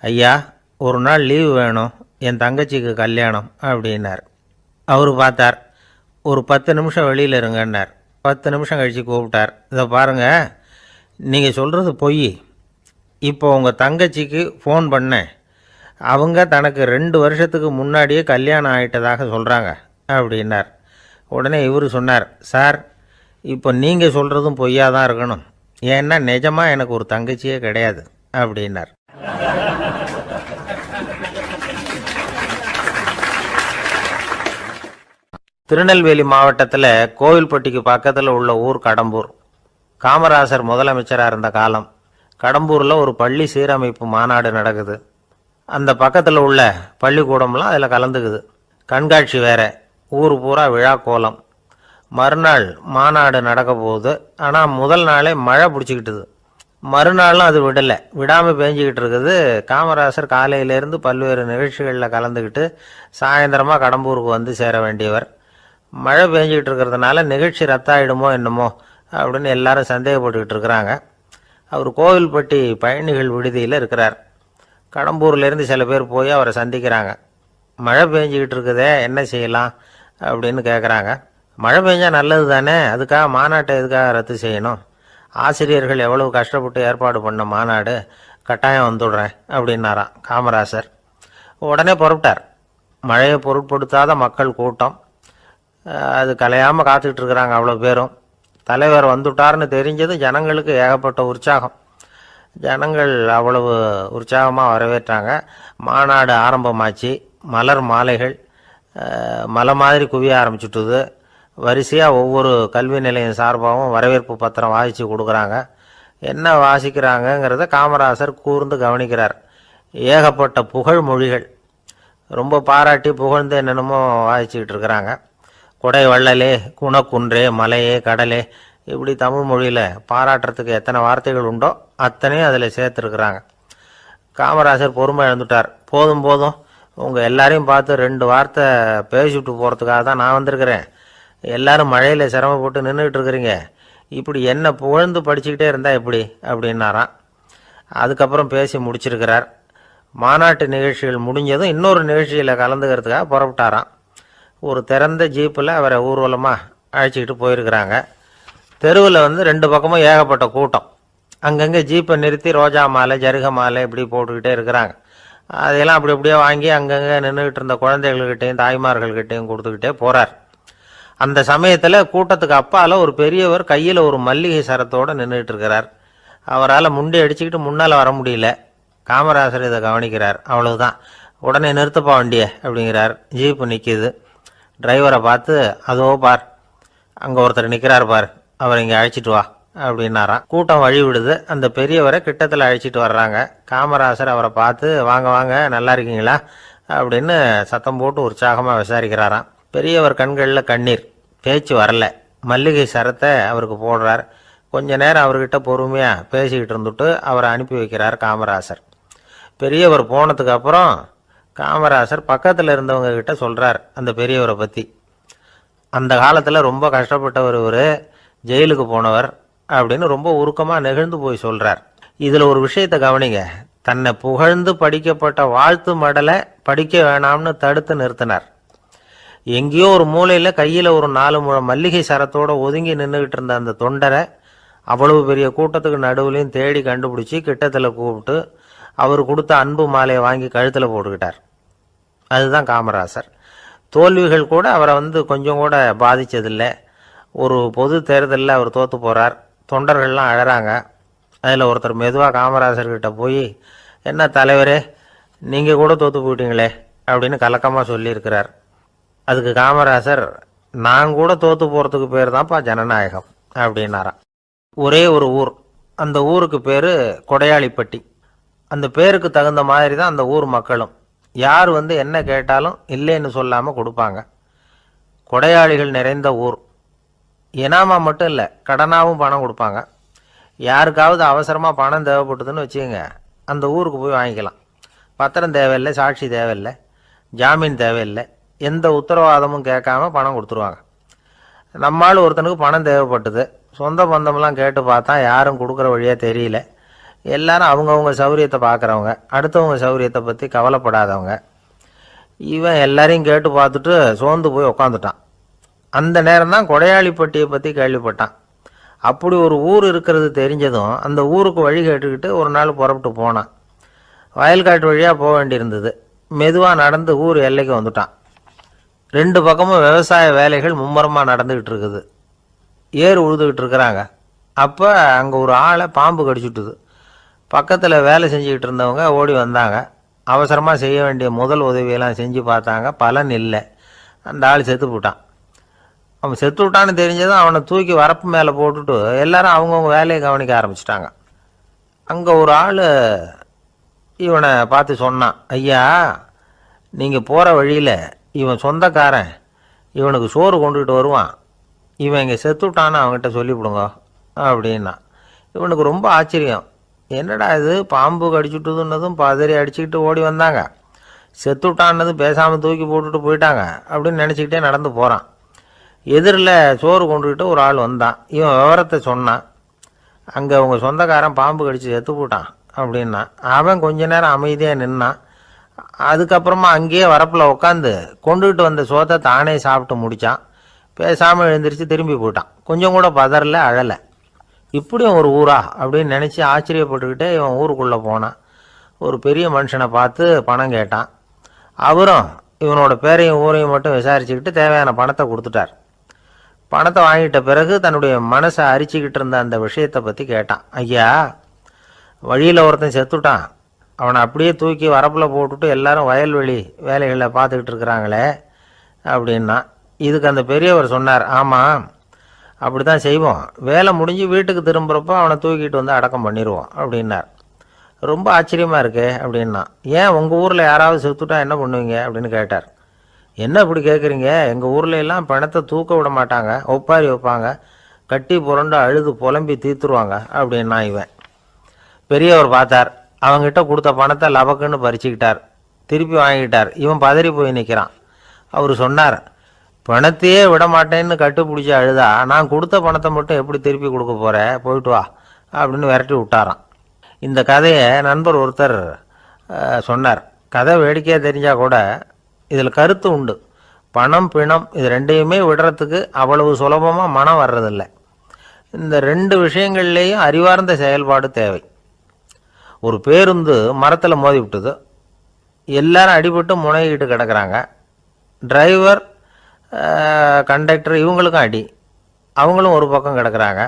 ஐயா ஒரு நாள் லீவு வேணும், என் தங்கச்சிக்கு கல்யாணம் அப்படின்னார். அவர் பார்த்தார், ஒரு 10 நிமிஷம் வெளியில் இருங்கன்னார். 10 நிமிஷம் கழித்து கூப்பிட்டார், இதை பாருங்கள், நீங்கள் சொல்கிறது பொய், இப்போ உங்கள் தங்கச்சிக்கு ஃபோன் பண்ணேன், அவங்க தனக்கு 2 வருஷத்துக்கு முன்னாடியே கல்யாணம் ஆகிட்டதாக சொல்கிறாங்க அப்படின்னார். உடனே இவர் சொன்னார், சார் இப்போ நீங்கள் சொல்கிறதும் பொய்யாக தான் இருக்கணும், ஏன்னா நிஜமாக எனக்கு ஒரு தங்கச்சியே கிடையாது அப்படின்னார். திருநெல்வேலி மாவட்டத்தில் கோவில்பட்டிக்கு பக்கத்தில் உள்ள ஊர் கடம்பூர். காமராசர் முதலமைச்சராக இருந்த காலம். கடம்பூரில் ஒரு பள்ளி சீரமைப்பு மாநாடு நடக்குது. அந்த பக்கத்தில் உள்ள பள்ளிக்கூடம்லாம் அதில் கலந்துக்குது. கண்காட்சி வேற, ஊர் பூரா விழா கோலம். மறுநாள் மாநாடு நடக்க போகுது. ஆனால் முதல் நாளே மழை பிடிச்சிக்கிட்டுது. மறுநாளும் அது விடாமல் பேஞ்சிக்கிட்டு இருக்குது. காமராசர் காலையிலேருந்து பல்வேறு நிகழ்ச்சிகளில் கலந்துக்கிட்டு சாயந்தரமாக கடம்பூருக்கு சேர வேண்டியவர். மழை பேஞ்சிக்கிட்டு இருக்கிறதுனால நிகழ்ச்சி ரத்தாயிடுமோ என்னமோ அப்படின்னு எல்லாரும் சந்தேகப்பட்டுக்கிட்டு இருக்கிறாங்க. அவர் கோவில்பட்டி பயணிகள் விடுதியில் இருக்கிறார். கடம்பூர்லேருந்து சில பேர் போய் அவரை சந்திக்கிறாங்க. மழை பெஞ்சிக்கிட்டு இருக்குதே, என்ன செய்யலாம் அப்படின்னு கேட்குறாங்க. மழை பெஞ்சால் நல்லது தானே, அதுக்காக மாநாட்டை எதுக்காக ரத்து செய்யணும், ஆசிரியர்கள் எவ்வளவு கஷ்டப்பட்டு ஏற்பாடு பண்ண மாநாடு, கட்டாயம் வந்துடுறேன் அப்படின்னாராம் காமராசர். உடனே புறப்பட்டார். மழையை பொருட்படுத்தாத மக்கள் கூட்டம், அது கலையாமல் காத்துக்கிட்டு இருக்கிறாங்க அவ்வளோ பேரும். தலைவர் வந்துட்டார்னு தெரிஞ்சது ஜனங்களுக்கு ஏகப்பட்ட உற்சாகம். ஜனங்கள் அவ்வளவு உற்சாகமாக வரவேற்றாங்க. மாநாடு ஆரம்பமாச்சு. மலர் மாலைகள் மலை மாதிரி குவிய ஆரம்பிச்சுட்டுது. வரிசையாக ஒவ்வொரு கல்வி நிலையம் சார்பாகவும் வரவேற்பு பத்திரம் வாசித்து கொடுக்குறாங்க. என்ன வாசிக்கிறாங்கங்கிறத காமராசர் கூர்ந்து கவனிக்கிறார். ஏகப்பட்ட புகழ் மொழிகள், ரொம்ப பாராட்டி புகழ்ந்து என்னென்னமோ வாசிச்சுக்கிட்டு இருக்கிறாங்க. கொடை வள்ளலே, குணக்குன்றே, மலையே, கடலே, இப்படி தமிழ் மொழியில் பாராட்டுறதுக்கு எத்தனை வார்த்தைகள் உண்டோ அத்தனையும் அதில் சேர்த்துருக்குறாங்க. காமராசர் பொறுமை இழந்துட்டார். போதும் போதும், உங்கள் எல்லாரையும் பார்த்து 2 வார்த்தை பேசிவிட்டு போகிறதுக்காக தான் நான் வந்திருக்கிறேன். எல்லாரும் மழையில் சிரமப்பட்டு நின்றுக்கிட்டு இருக்கிறீங்க, இப்படி என்ன புகழ்ந்து படிச்சுக்கிட்டே இருந்தால் எப்படி அப்படின்னாராம். அதுக்கப்புறம் பேசி முடிச்சிருக்கிறார். மாநாட்டு நிகழ்ச்சிகள் முடிஞ்சதும் இன்னொரு நிகழ்ச்சியில் கலந்துக்கிறதுக்காக புறப்பட்டாராம். ஒரு திறந்த ஜீப்பில் அவரை ஊர்வலமாக அழைச்சிக்கிட்டு போயிருக்கிறாங்க. தெருவில் 2 பக்கமும் ஏகப்பட்ட கூட்டம். அங்கங்கே ஜீப்பை நிறுத்தி ரோஜா மாலை, ஜருக மாலை இப்படி போட்டுக்கிட்டே இருக்கிறாங்க. அதையெல்லாம் அப்படி அப்படியே வாங்கி அங்கங்கே நின்றுக்கிட்டு இருந்த குழந்தைகள்கிட்டையும் தாய்மார்கள்கிட்டையும் கொடுத்துக்கிட்டே போகிறார். அந்த சமயத்தில் கூட்டத்துக்கு அப்பால் ஒரு பெரியவர் கையில் ஒரு மல்லிகை சரத்தோடு நின்றுட்டு இருக்கிறார். அவரால் முண்டி அடிச்சுக்கிட்டு முன்னால் வர முடியல. காமராசர் இதை கவனிக்கிறார். அவ்வளவுதான், உடனே நிறுத்தப்பா வண்டியை அப்படிங்கிறார். ஜீப்பு நிற்கிது. டிரைவரை பார்த்து, அதோ பார், அங்கே ஒருத்தர் நிற்கிறார் பார், அவர் இங்கே அழைச்சிட்டு வா அப்படின்னாராம். கூட்டம் வழி விடுது. அந்த பெரியவரை கிட்டத்தில் அழைச்சிட்டு வர்றாங்க. காமராசர் அவரை பார்த்து, வாங்க வாங்க, நல்லா இருக்கீங்களா அப்படின்னு சத்தம் போட்டு உற்சாகமாக விசாரிக்கிறாராம். பெரியவர் கண்களில் கண்ணீர், பேச்சு வரல. மல்லிகை சரத்தை அவருக்கு போடுறார். கொஞ்ச நேரம் அவர்கிட்ட பொறுமையாக பேசிக்கிட்டு இருந்துட்டு அவரை அனுப்பி வைக்கிறார் காமராசர். பெரியவர் போனதுக்கு அப்புறம் காமராசர் பக்கத்தில் இருந்தவங்க கிட்ட சொல்கிறார் அந்த பெரியவரை பற்றி. அந்த காலத்தில் ரொம்ப கஷ்டப்பட்டவர் இவர், ஜெயிலுக்கு போனவர் அப்படின்னு ரொம்ப உருக்கமாக நெகிழ்ந்து போய் சொல்கிறார். இதில் ஒரு விஷயத்தை கவனிங்க. தன்னை புகழ்ந்து படிக்கப்பட்ட வாழ்த்து மடலை படிக்க வேணாம்னு தடுத்து நிறுத்தினார். எங்கேயோ ஒரு மூலையில் கையில் ஒரு 4 முழம் மல்லிகை சரத்தோடு ஒதுங்கி நின்றுக்கிட்டு இருந்த அந்த தொண்டரை அவ்வளவு பெரிய கூட்டத்துக்கு நடுவுலையும் தேடி கண்டுபிடிச்சி கிட்டத்தில் கூப்பிட்டு அவர் கொடுத்த அன்பு மாலையை வாங்கி கழுத்தில் போட்டுக்கிட்டார். அதுதான் காமராசர். தோல்விகள் கூட அவரை கொஞ்சம் கூட பாதித்ததில்லை. ஒரு பொது தேர்தலில் அவர் தோற்று போகிறார். தொண்டர்கள்லாம் அழறாங்க. அதில் ஒருத்தர் மெதுவாக காமராசர்கிட்ட போய், என்ன தலைவரே, நீங்கள் கூட தோற்று போயிட்டீங்களே அப்படின்னு கலக்கமாக சொல்லியிருக்கிறார். அதுக்கு காமராசர், நான் கூட தோற்று போகிறதுக்கு பேர் தான்ப்பா ஜனநாயகம் அப்படின்னாராம். ஒரே ஒரு ஊர், அந்த ஊருக்கு பேர் கொடையாளிப்பட்டி. அந்த பேருக்கு தகுந்த மாதிரி தான் அந்த ஊர் மக்களும். யார் என்ன கேட்டாலும் இல்லைன்னு சொல்லாமல் கொடுப்பாங்க. கொடையாளிகள் நிறைந்த ஊர். இனாமா மட்டும் இல்லை, கடனாகவும் பணம் கொடுப்பாங்க. யாருக்காவது அவசரமாக பணம் தேவைப்பட்டதுன்னு வச்சுக்கோங்க, அந்த ஊருக்கு போய் வாங்கிக்கலாம். பத்திரம் தேவையில்லை, சாட்சி தேவையில்லை, ஜாமீன் தேவையில்லை, எந்த உத்தரவாதமும் கேட்காம பணம் கொடுத்துருவாங்க. நம்மால் ஒருத்தனுக்கு பணம் தேவைப்பட்டது. சொந்த பந்தம்லாம் கேட்டு பார்த்தா யாரும் கொடுக்குற வழியாக தெரியல. எல்லாரும் அவங்கவுங்க சௌரியத்தை பார்க்குறவங்க, அடுத்தவங்க சௌரியத்தை பற்றி கவலைப்படாதவங்க. இவன் எல்லாரையும் கேட்டு பார்த்துட்டு சோர்ந்து போய் உக்காந்துட்டான். அந்த நேரம் தான் கொடையாளிப்பட்டியை பற்றி கேள்விப்பட்டான். அப்படி ஒரு ஊர் இருக்கிறது தெரிஞ்சதும் அந்த ஊருக்கு வழி கேட்டுக்கிட்டு ஒரு நாள் புறப்பட்டு போனான். வயல்காட்டு வழியாக போக வேண்டியிருந்தது. மெதுவாக நடந்து ஊர் எல்லைக்கு வந்துட்டான். 2 பக்கமும் விவசாய வேலைகள் மும்முரமாக நடந்துக்கிட்டு இருக்குது. ஏர் உழுதுகிட்டு இருக்கிறாங்க. அப்போ அங்கே ஒரு ஆளை பாம்பு கடிச்சுட்டுது. பக்கத்தில் வேலை செஞ்சுக்கிட்டு இருந்தவங்க ஓடி வந்தாங்க. அவசரமாக செய்ய வேண்டிய முதல் உதவியெல்லாம் செஞ்சு பார்த்தாங்க. பலன் இல்லை. அந்த ஆள் செத்து போட்டான். அவன் செத்து விட்டான்னு தெரிஞ்சதும் அவனை தூக்கி வரப்பு மேலே போட்டுட்டு எல்லாரும் அவங்கவுங்க வேலையை கவனிக்க ஆரம்பிச்சிட்டாங்க. அங்கே ஒரு ஆள் இவனை பார்த்து சொன்னான், ஐயா, நீங்கள் போகிற வழியில் இவன் சொந்தக்காரன், இவனுக்கு சோறு கொண்டுகிட்டு வருவான், இவன் இங்கே செத்துட்டான்னு அவங்ககிட்ட சொல்லிவிடுங்க அப்படின்னா. இவனுக்கு ரொம்ப ஆச்சரியம். என்னடா இது, பாம்பு கடிச்சுட்டுதுன்னதும் பதறி அடிச்சுக்கிட்டு ஓடி வந்தாங்க, செத்துட்டான்னதும் பேசாமல் தூக்கி போட்டுட்டு போயிட்டாங்க அப்படின்னு நினச்சிக்கிட்டே நடந்து போகிறான். எதிரில் சோறு கொண்டுக்கிட்டு ஒரு ஆள் வந்தான். இவன் விவரத்தை சொன்னான். அங்கே அவங்க சொந்தக்காரன் பாம்பு கடிச்சு செத்து போட்டான் அப்படின்னா. அவன் கொஞ்ச நேரம் அமைதியாக நின்னான். அதுக்கப்புறமா அங்கேயே வரப்பில் உட்காந்து கொண்டுகிட்டு வந்த சோத்தை தானே சாப்பிட்டு முடித்தான். பேசாமல் எழுந்திரிச்சு திரும்பி போயிட்டான். கொஞ்சம் கூட பதறல, அழலை. இப்படியும் ஒரு ஊரா அப்படின்னு நினச்சி ஆச்சரியப்பட்டுக்கிட்டே இவன் ஊருக்குள்ளே போனான். ஒரு பெரிய மனுஷனை பார்த்து பணம் கேட்டான். அவரும் இவனோட பேரையும் ஊரையும் மட்டும் விசாரிச்சுக்கிட்டு தேவையான பணத்தை கொடுத்துட்டார். பணத்தை வாங்கிட்ட பிறகு தன்னுடைய மனசை அரிச்சிக்கிட்டு இருந்த அந்த விஷயத்தை பற்றி கேட்டான். ஐயா, வழியில் ஒருத்தன் செத்துட்டான், அவனை அப்படியே தூக்கி வரப்பில் போட்டுட்டு எல்லாரும் வயல்வெளி வேலைகளை பார்த்துக்கிட்டு இருக்கிறாங்களே அப்படின்னா. இதுக்கு அந்த பெரியவர் சொன்னார், ஆமாம், அப்படி தான் செய்வோம். வேலை முடிஞ்சு வீட்டுக்கு திரும்புகிறப்போ அவனை தூக்கிட்டு வந்து அடக்கம் பண்ணிடுவோம் அப்படின்னார். ரொம்ப ஆச்சரியமாக இருக்கே அப்படின்னா. ஏன் உங்கள் ஊரில் யாராவது செத்துட்டா என்ன பண்ணுவீங்க அப்படின்னு கேட்டார். என்ன இப்படி கேட்குறீங்க, எங்கள் ஊரில் எல்லாம் பணத்தை தூக்க விட மாட்டாங்க, ஒப்பாரி வைப்பாங்க, கட்டி புரண்டு அழுது புலம்பி தீர்த்துருவாங்க அப்படின்னா. இவன் பெரியவர் பார்த்தார். அவங்ககிட்ட கொடுத்த பணத்தை லபக்குன்னு பறிச்சுக்கிட்டார். திருப்பி வாங்கிட்டார். இவன் பதறி போய் நிற்கிறான். அவர் சொன்னார், பணத்தையே விட மாட்டேன்னு கட்டுப்பிடிச்சி அழுதா நான் கொடுத்த பணத்தை மட்டும் எப்படி திருப்பி கொடுக்க போகிறேன், போயிட்டு வா அப்படின்னு விரட்டி விட்டாராம். இந்த கதையை நண்பர் ஒருத்தர் சொன்னார். கதை வேடிக்கையாக தெரிஞ்சால் கூட இதில் கருத்து உண்டு. பணம் பிணம் இது ரெண்டையுமே விடுறதுக்கு அவ்வளவு சுலபமாக மனம் வர்றதில்லை. இந்த ரெண்டு விஷயங்கள்லேயும் அறிவார்ந்த செயல்பாடு தேவை. ஒரு பேருந்து மரத்தில் மோதி விட்டுது. எல்லாரும் அடிபட்டு முனைகிட்டு கிடக்கிறாங்க. டிரைவர், கண்டக்டர் இவங்களுக்கும் அடி. அவங்களும் ஒரு பக்கம் கிடக்கிறாங்க.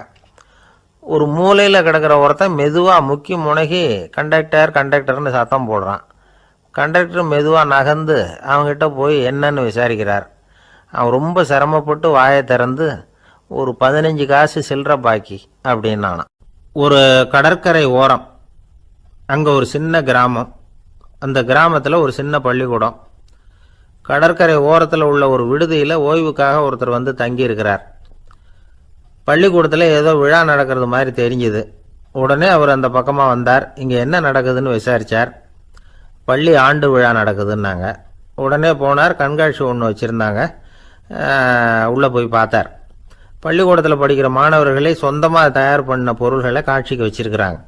ஒரு மூலையில் கிடக்கிற ஒருத்தன் மெதுவாக முக்கி முனகி கண்டக்டர்னு சத்தம் போடுறான். கண்டக்டர் மெதுவாக நகர்ந்து அவங்ககிட்ட போய் என்னன்னு விசாரிக்கிறார். அவன் ரொம்ப சிரமப்பட்டு வாயை திறந்து ஒரு 15 காசு சில்லற பாக்கி அப்படின்னானான். ஒரு கடற்கரை ஓரம், அங்கே ஒரு சின்ன கிராமம். அந்த கிராமத்தில் ஒரு சின்ன பள்ளிக்கூடம். கடற்கரை ஓரத்தில் உள்ள ஒரு விடுதியில் ஓய்வுக்காக ஒருத்தர் வந்து தங்கியிருக்கிறார். பள்ளிக்கூடத்தில் ஏதோ விழா நடக்கிறது மாதிரி தெரிஞ்சுது. உடனே அவர் அந்த பக்கமாக வந்தார். இங்கே என்ன நடக்குதுன்னு விசாரித்தார். பள்ளி ஆண்டு விழா நடக்குதுன்னாங்க. உடனே போனார். கண்காட்சி ஒன்று வச்சுருந்தாங்க. உள்ளே போய் பார்த்தார். பள்ளிக்கூடத்தில் படிக்கிற மாணவர்களே சொந்தமாக தயார் பண்ண பொருள்களை காட்சிக்கு வச்சுருக்கிறாங்க.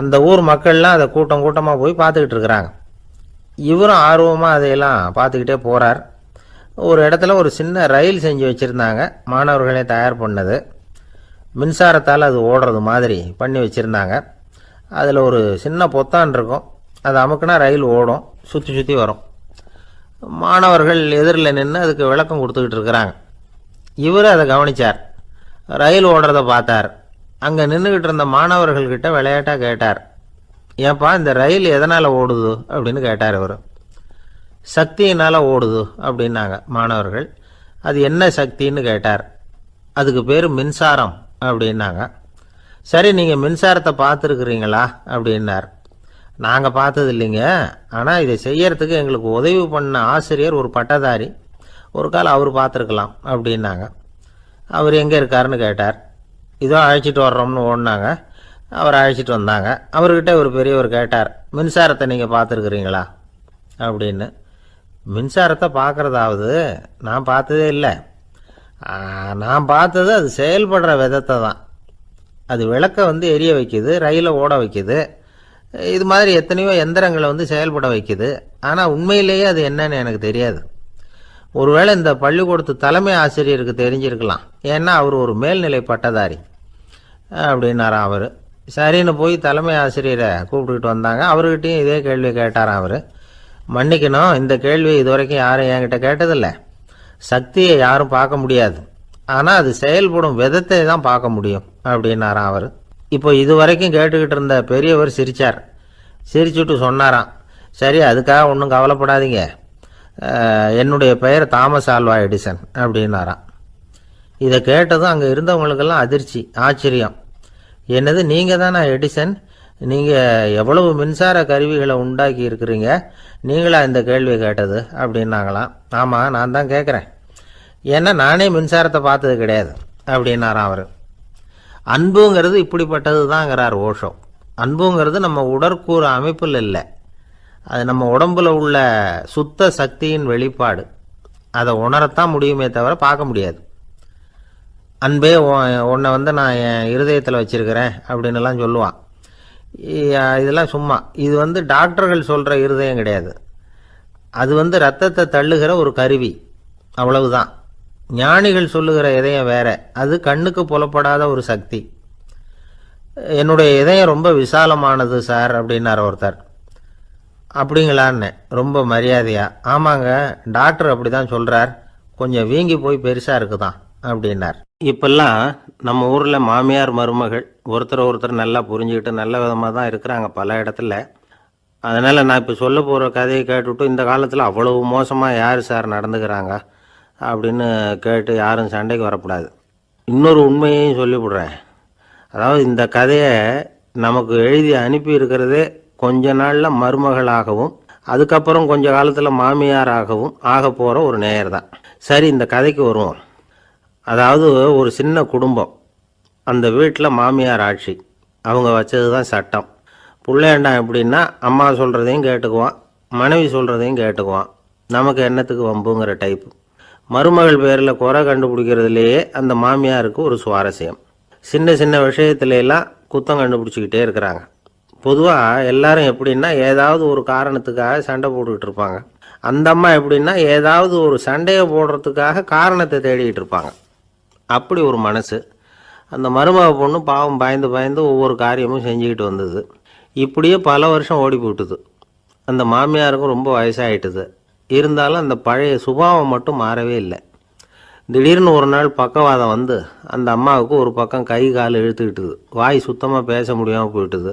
அந்த ஊர் மக்கள்லாம் அதை கூட்டம் கூட்டமாக போய் பார்த்துக்கிட்டு இருக்கிறாங்க. இவரும் ஆர்வமாக அதையெல்லாம் பார்த்துக்கிட்டே போகிறார். ஒரு இடத்துல ஒரு சின்ன ரயில் செஞ்சு வச்சுருந்தாங்க. மாணவர்களே தயார் பண்ணது. மின்சாரத்தால் அது ஓடுறது மாதிரி பண்ணி வச்சுருந்தாங்க. அதில் ஒரு சின்ன பொத்தான் இருக்கும். அது அமுக்குனா ரயில் ஓடும், சுற்றி சுற்றி வரும். மாணவர்கள் எதிரில் நின்று அதுக்கு விளக்கம் கொடுத்துக்கிட்டு இருக்கிறாங்க. இவர் அதை கவனித்தார். ரயில் ஓடுறத பார்த்தார். அங்கே நின்றுக்கிட்டு இருந்த மாணவர்கள்கிட்ட விளையாட்டாக கேட்டார், ஏன்பா இந்த ரயில் எதனால் ஓடுது அப்படின்னு கேட்டார். இவர் சக்தியினால் ஓடுது அப்படின்னாங்க மாணவர்கள். அது என்ன சக்தின்னு கேட்டார். அதுக்கு பேர் மின்சாரம் அப்படின்னாங்க. சரி, நீங்கள் மின்சாரத்தை பார்த்துருக்குறீங்களா அப்படின்னார். நாங்கள் பார்த்தது இல்லைங்க, ஆனால் இதை செய்யறதுக்கு எங்களுக்கு உதவி பண்ண ஆசிரியர் ஒரு பட்டதாரி, ஒரு கால் அவர் பார்த்துருக்கலாம் அப்படின்னாங்க. அவர் எங்கே இருக்காருன்னு கேட்டார். இதோ அழைச்சிட்டு வர்றோம்னு ஓடினாங்க. அவர் அழைச்சிட்டு வந்தாங்க. அவர்கிட்ட ஒரு பெரியவர் கேட்டார், மின்சாரத்தை நீங்கள் பார்த்துருக்குறீங்களா அப்படின்னு. மின்சாரத்தை பார்க்குறதாவது நான் பார்த்ததே இல்லை. நான் பார்த்தது அது செயல்படுற விதத்தை தான். அது விளக்கை வந்து எரிய வைக்குது, ரயிலை ஓட வைக்குது, இது மாதிரி எத்தனையோ எந்திரங்களை வந்து செயல்பட வைக்குது. ஆனால் உண்மையிலேயே அது என்னன்னு எனக்கு தெரியாது. ஒருவேளை இந்த பள்ளிக்கூடத்து தலைமை ஆசிரியருக்கு தெரிஞ்சிருக்கலாம், ஏன்னா அவர் ஒரு மேல்நிலை பட்டதாரி அப்படின்னாராம் அவர். சரின்னு போய் தலைமை ஆசிரியரை கூப்பிட்டுக்கிட்டு வந்தாங்க. அவர்கிட்டையும் இதே கேள்வி கேட்டாராம் அவர். மன்னிக்கணும், இந்த கேள்வி இதுவரைக்கும் யாரும் என்கிட்ட கேட்டதில்லை. சக்தியை யாரும் பார்க்க முடியாது, ஆனால் அது செயல்படும் விதத்தை தான் பார்க்க முடியும் அப்படின்னாராம் அவர். இப்போ இதுவரைக்கும் கேட்டுக்கிட்டு இருந்த பெரியவர் சிரித்தார். சிரிச்சுட்டு சொன்னாராம், சரி அதுக்காக ஒன்றும் கவலைப்படாதீங்க, என்னுடைய பெயர் தாமஸ் ஆல்வா எடிசன் அப்படின்னாராம். இதை கேட்டதும் அங்கே இருந்தவங்களுக்கெல்லாம் அதிர்ச்சி, ஆச்சரியம். என்னது, நீங்கள் தானே எடிசன்? நீங்கள் எவ்வளவு மின்சார கருவிகளை உண்டாக்கி இருக்கிறீங்க, நீங்களா இந்த கேள்வியை கேட்டது அப்படின்னாங்களாம். ஆமாம், நான் தான் கேட்குறேன், ஏன்னா நானே மின்சாரத்தை பார்த்தது கிடையாது அப்படின்னாராம் அவர். அன்புங்கிறது இப்படிப்பட்டது தாங்கிறார் ஓஷோ. அன்புங்கிறது நம்ம உடற்கூறு அமைப்பில் இல்லை, அது நம்ம உடம்பில் உள்ள சுத்த சக்தியின் வெளிப்பாடு. அதை உணரத்தான் முடியுமே தவிர பார்க்க முடியாது. அன்பே உன்னை வந்து நான் என் இருதயத்தில் வச்சுருக்கிறேன் அப்படின்னுலாம் சொல்லுவான். இதெல்லாம் சும்மா. இது வந்து டாக்டர்கள் சொல்கிற இருதயம் கிடையாது. அது வந்து ரத்தத்தை தள்ளுகிற ஒரு கருவி, அவ்வளவுதான். ஞானிகள் சொல்லுகிற இதயம் வேற, அது கண்ணுக்கு புலப்படாத ஒரு சக்தி. என்னுடைய இதயம் ரொம்ப விசாலமானது சார் அப்படின்னார் ஒருத்தர். அப்படிங்களான்னு ரொம்ப மரியாதையா, ஆமாங்க டாக்டர் அப்படி தான் சொல்கிறார், கொஞ்சம் வீங்கி போய் பெருசாக இருக்குதான் அப்படின்னார். இப்பெல்லாம் நம்ம ஊரில் மாமியார் மருமகள் ஒருத்தர் நல்லா புரிஞ்சுக்கிட்டு நல்ல விதமாக தான் இருக்கிறாங்க பல இடத்துல. அதனால் நான் இப்போ சொல்ல போகிற கதையை கேட்டுவிட்டு இந்த காலத்தில் அவ்வளவு மோசமாக யார் சார் நடந்துக்கிறாங்க அப்படின்னு கேட்டு யாரும் சண்டைக்கு வரக்கூடாது. இன்னொரு உண்மையையும் சொல்லிவிடுறேன். அதாவது இந்த கதையை நமக்கு எழுதி அனுப்பி இருக்கிறதே கொஞ்ச நாளில் மருமகளாகவும் அதுக்கப்புறம் கொஞ்ச காலத்தில் மாமியாராகவும் ஆக போகிற ஒரு நேயர் தான். சரி, இந்த கதைக்கு வருவோம். அதாவது ஒரு சின்ன குடும்பம், அந்த வீட்டில் மாமியார் ஆட்சி, அவங்க வச்சது தான் சட்டம். பிள்ளையாண்டான் எப்படின்னா அம்மா சொல்கிறதையும் கேட்டுக்குவான், மனைவி சொல்கிறதையும் கேட்டுக்குவான். நமக்கு என்னத்துக்கு வம்புங்கிற டைப்பு. மருமகள் பேரில் குறை கண்டுபிடிக்கிறதுலையே அந்த மாமியாருக்கு ஒரு சுவாரஸ்யம். சின்ன சின்ன விஷயத்துலலாம் குத்தம் கண்டுபிடிச்சிக்கிட்டே இருக்கிறாங்க. பொதுவாக எல்லாரும் எப்படின்னா ஏதாவது ஒரு காரணத்துக்காக சண்டை போட்டுக்கிட்டு இருப்பாங்க. அந்த அம்மா எப்படின்னா ஏதாவது ஒரு சண்டையை போடுறதுக்காக காரணத்தை தேடிக்கிட்டு இருப்பாங்க. அப்படி ஒரு மனசு. அந்த மருமக பொண்ணு பாவம் பயந்து பயந்து ஒவ்வொரு காரியமும் செஞ்சுக்கிட்டு வந்தது. இப்படியே பல வருஷம் ஓடி போட்டுது. அந்த மாமியாருக்கும் ரொம்ப வயசாகிட்டுது. இருந்தாலும் அந்த பழைய சுபாவம் மட்டும் மாறவே இல்லை. திடீர்னு ஒரு நாள் பக்கவாதம் வந்து அந்த அம்மாவுக்கு ஒரு பக்கம் கை கால் இழுத்துக்கிட்டுது. வாய் சுத்தமாக பேச முடியாமல் போயிட்டுது.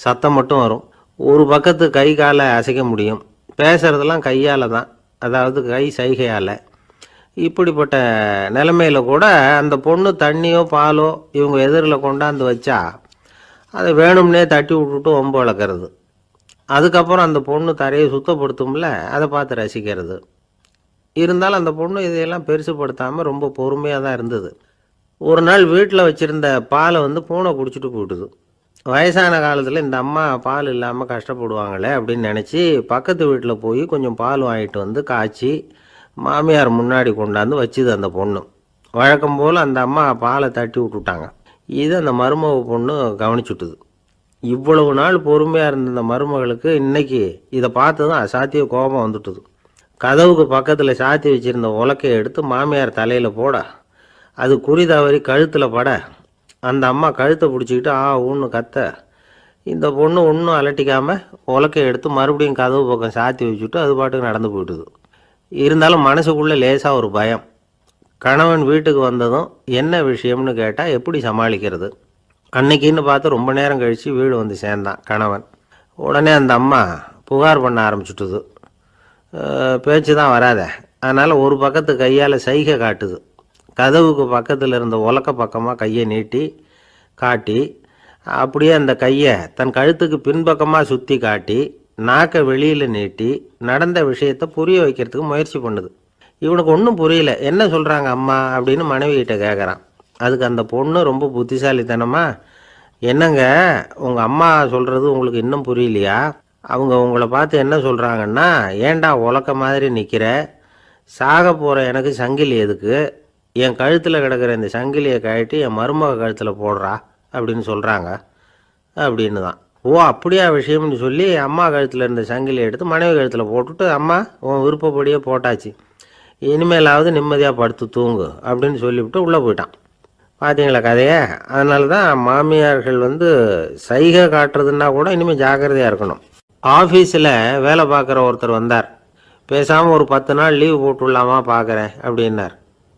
சத்தம் மட்டும் வரும். ஒரு பக்கத்து கை காலை அசைக்க முடியும். பேசுகிறதெல்லாம் கையால் தான், அதாவது கை சைகையால். இப்படிப்பட்ட நிலைமையில் கூட அந்த பொண்ணு தண்ணியோ பாலோ இவங்க எதிரில் கொண்டாந்து வச்சா அதை வேணும்னே தட்டி விட்டுட்டு ஒம்பு வளர்க்குறது. அதுக்கப்புறம் அந்த பொண்ணு தரையை சுத்தப்படுத்தும்ல, அதை பார்த்து ரசிக்கிறது. இருந்தாலும் அந்த பொண்ணு இதையெல்லாம் பெருசுப்படுத்தாமல் ரொம்ப பொறுமையாக தான் இருந்தது. ஒரு நாள் வீட்டில் வச்சுருந்த பாலை பூனை குடிச்சிட்டு போயிட்டுது. வயசான காலத்தில் இந்த அம்மா பால் இல்லாமல் கஷ்டப்படுவாங்களே அப்படின்னு நினச்சி பக்கத்து வீட்டில் போய் கொஞ்சம் பால் வாங்கிட்டு காய்ச்சி மாமியார் முன்னாடி கொண்டாந்து வச்சுது அந்த பொண்ணு. வழக்கம் போல் அந்த அம்மா பாலை தட்டி விட்டுட்டாங்க. இது அந்த மருமக பொண்ணு கவனிச்சுட்டுது. இவ்வளவு நாள் பொறுமையாக இருந்த அந்த மருமகளுக்கு இன்னைக்கு இதை பார்த்து தான் அசாத்திய கோபம் வந்துட்டுது. கதவுக்கு பக்கத்தில் சாத்தி வச்சுருந்த உலக்கையை எடுத்து மாமியார் தலையில் போட, அது குறி தவறி கழுத்தில் பட, அந்த அம்மா கழுத்தை பிடிச்சிக்கிட்டு ஊன்னு கத்த, இந்த பொண்ணு ஒன்றும் அலட்டிக்காமல் உலக்கையை எடுத்து மறுபடியும் கதவு பக்கம் சாத்தி வச்சுட்டு அது பாட்டுக்கு நடந்து போயிட்டுது. இருந்தாலும் மனசுக்குள்ளே லேசாக ஒரு பயம். கணவன் வீட்டுக்கு வந்ததும் என்ன விஷயம்னு கேட்டால் எப்படி சமாளிக்கிறது? அன்னைக்குன்னு பார்த்து ரொம்ப நேரம் கழித்து வீடு வந்து சேர்ந்தான் கணவன். உடனே அந்த அம்மா புகார் பண்ண ஆரம்பிச்சுட்டுது. பேச்சு தான் வராத, அதனால் ஒரு பக்கத்து கையால் சைகை காட்டுது. கதவுக்கு பக்கத்தில் இருந்த உலக்க பக்கமாக கையை நீட்டி காட்டி, அப்படியே அந்த கையை தன் கழுத்துக்கு பின்பக்கமாக சுற்றி காட்டி, நாக்கை வெளியில் நீட்டி நடந்த விஷயத்தை புரிய வைக்கிறதுக்கு முயற்சி பண்ணுது. இவனுக்கு ஒன்றும் புரியல. என்ன சொல்கிறாங்க அம்மா அப்படின்னு மனைவிகிட்ட கேட்குறான். அதுக்கு அந்த பொண்ணு ரொம்ப புத்திசாலித்தனமா, என்னங்க உங்கள் அம்மா சொல்கிறது உங்களுக்கு இன்னும் புரியலையா? அவங்க உங்களை பார்த்து என்ன சொல்கிறாங்கன்னா, ஏண்டா உலக்க மாதிரி நிற்கிற, சாக போகிற எனக்கு சங்கிலி எதுக்கு, என் கழுத்தில் கிடக்கிற இந்த சங்கிலியை கழட்டி என் மருமக கழுத்தில் போடுறா அப்படின்னு சொல்கிறாங்க அப்படின்னு தான். ஓ அப்படியா விஷயம்னு சொல்லி அம்மா கழுத்தில் இருந்த சங்கிலியை எடுத்து மனைவி கழுத்தில் போட்டுட்டு, அம்மா உன் விருப்பப்படியே போட்டாச்சு, இனிமேலாவது நிம்மதியாக படுத்து தூங்கு அப்படின்னு சொல்லிவிட்டு உள்ளே போயிட்டான். பார்த்தீங்களா கதையை? அதனால தான் மாமியார்கள் சைகை காட்டுறதுன்னா கூட இனிமேல் ஜாக்கிரதையாக இருக்கணும். ஆஃபீஸில் வேலை பார்க்குற ஒருத்தர் வந்தார். பேசாமல் ஒரு 10 நாள் லீவு போட்டுடலாமா பார்க்குறேன் அப்படின்னார்.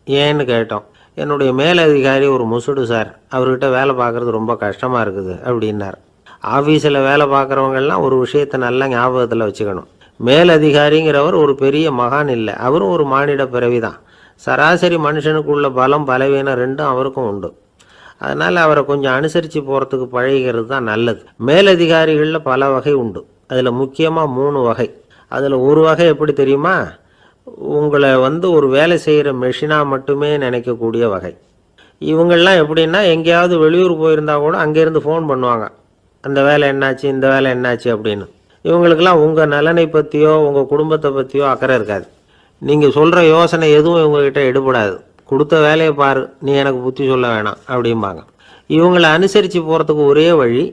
ஏன்னு கேட்டோம். என்னுடைய மேலதிகாரி ஒரு முசுடு சார், அவர்கிட்ட வேலை பார்க்குறது ரொம்ப கஷ்டமாக இருக்குது அப்படின்னார். ஆஃபீஸில் வேலை பார்க்குறவங்கெல்லாம் ஒரு விஷயத்தை நல்லா ஞாபகத்தில் வச்சுக்கணும். மேலதிகாரிங்கிறவர் ஒரு பெரிய மகான் இல்லை, அவரும் ஒரு மானிட பிறவி தான். சராசரி மனுஷனுக்குள்ள பலம் பலவீனம் ரெண்டும் அவருக்கும் உண்டு. அதனால் அவரை கொஞ்சம் அனுசரித்து போகிறதுக்கு பழகிறது தான் நல்லது. மேலதிகாரிகளில் பல வகை உண்டு. அதில் முக்கியமாக 3 வகை. அதில் ஒரு வகை எப்படி தெரியுமா? உங்களை ஒரு வேலை செய்கிற மெஷினாக மட்டுமே நினைக்கக்கூடிய வகை. இவங்கள்லாம் எப்படின்னா, எங்கேயாவது வெளியூர் போயிருந்தா கூட அங்கேருந்து ஃபோன் பண்ணுவாங்க, அந்த வேலை என்னாச்சு இந்த வேலை என்னாச்சு அப்படின்னு. இவங்களுக்கெல்லாம் உங்கள் நலனை பற்றியோ உங்கள் குடும்பத்தை பற்றியோ அக்கறை இருக்காது. நீங்கள் சொல்கிற யோசனை எதுவும் இவங்ககிட்ட எடுபடாது. கொடுத்த வேலையை பாரு, நீ எனக்கு புத்தி சொல்ல வேணாம் அப்படிம்பாங்க. இவங்களை அனுசரித்து போகிறதுக்கு ஒரே வழி,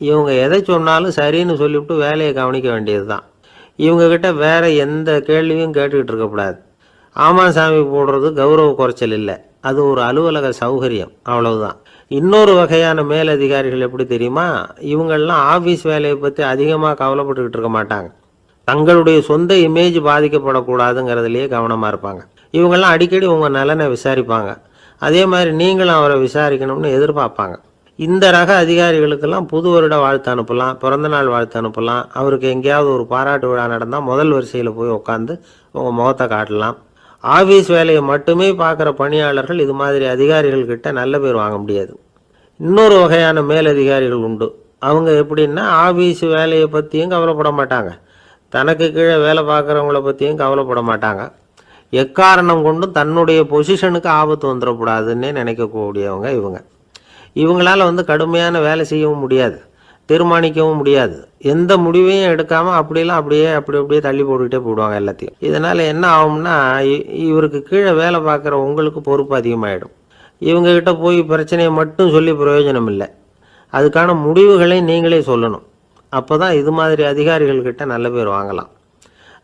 இவங்க எதை சொன்னாலும் சரின்னு சொல்லிவிட்டு வேலையை கவனிக்க வேண்டியது தான். இவங்கக்கிட்ட வேறு எந்த கேள்வியும் கேட்டுக்கிட்டு இருக்கக்கூடாது. ஆமாம் சாமி போடுறது கௌரவ குறைச்சல் இல்லை, அது ஒரு அலுவலக சௌகரியம், அவ்வளவுதான். இன்னொரு வகையான மேலதிகாரிகள் எப்படி தெரியுமா? இவங்கெல்லாம் ஆஃபீஸ் வேலையை பற்றி அதிகமாக கவலைப்பட்டுக்கிட்டு இருக்க மாட்டாங்க. தங்களுடைய சொந்த இமேஜ் பாதிக்கப்படக்கூடாதுங்கிறதுலையே கவனமாக இருப்பாங்க. இவங்கெல்லாம் அடிக்கடி உங்கள் நலனை விசாரிப்பாங்க. அதே மாதிரி நீங்களும் அவரை விசாரிக்கணும்னு எதிர்பார்ப்பாங்க. இந்த ரக அதிகாரிகளுக்கெல்லாம் புது வருட வாழ்த்து அனுப்பலாம், பிறந்தநாள் வாழ்த்து அனுப்பலாம். அவருக்கு எங்கேயாவது ஒரு பாராட்டு விழா நடந்தால் முதல் வரிசையில் போய் உட்காந்து உங்கள் முகத்தை காட்டலாம். ஆஃபீஸ் வேலையை மட்டுமே பார்க்குற பணியாளர்கள் இது மாதிரி அதிகாரிகள்கிட்ட நல்ல பேர் வாங்க முடியாது. இன்னொரு வகையான மேலதிகாரிகள் உண்டு. அவங்க எப்படின்னா, ஆஃபீஸ் வேலையை பற்றியும் கவலைப்பட மாட்டாங்க, தனக்கு கீழே வேலை பார்க்குறவங்கள பற்றியும் கவலைப்பட மாட்டாங்க. எக்காரணம் கொண்டும் தன்னுடைய பொசிஷனுக்கு ஆபத்து வந்துடக்கூடாதுன்னே நினைக்கக்கூடியவங்க இவங்க. இவங்களால் கடுமையான வேலை செய்யவும் முடியாது. தீர்மானிக்கவும் முடியாது. எந்த முடிவையும் எடுக்காமல் அப்படியே தள்ளி போட்டுக்கிட்டே போடுவாங்க எல்லாத்தையும். இதனால் என்ன ஆகும்னா, இவருக்கு கீழே வேலை பார்க்குற உங்களுக்கு பொறுப்பு அதிகமாகிடும். இவங்ககிட்ட போய் பிரச்சனையை மட்டும் சொல்லி பிரயோஜனம் இல்லை. அதுக்கான முடிவுகளை நீங்களே சொல்லணும். அப்போ தான் இது மாதிரி அதிகாரிகள்கிட்ட நல்ல பேர் வாங்கலாம்.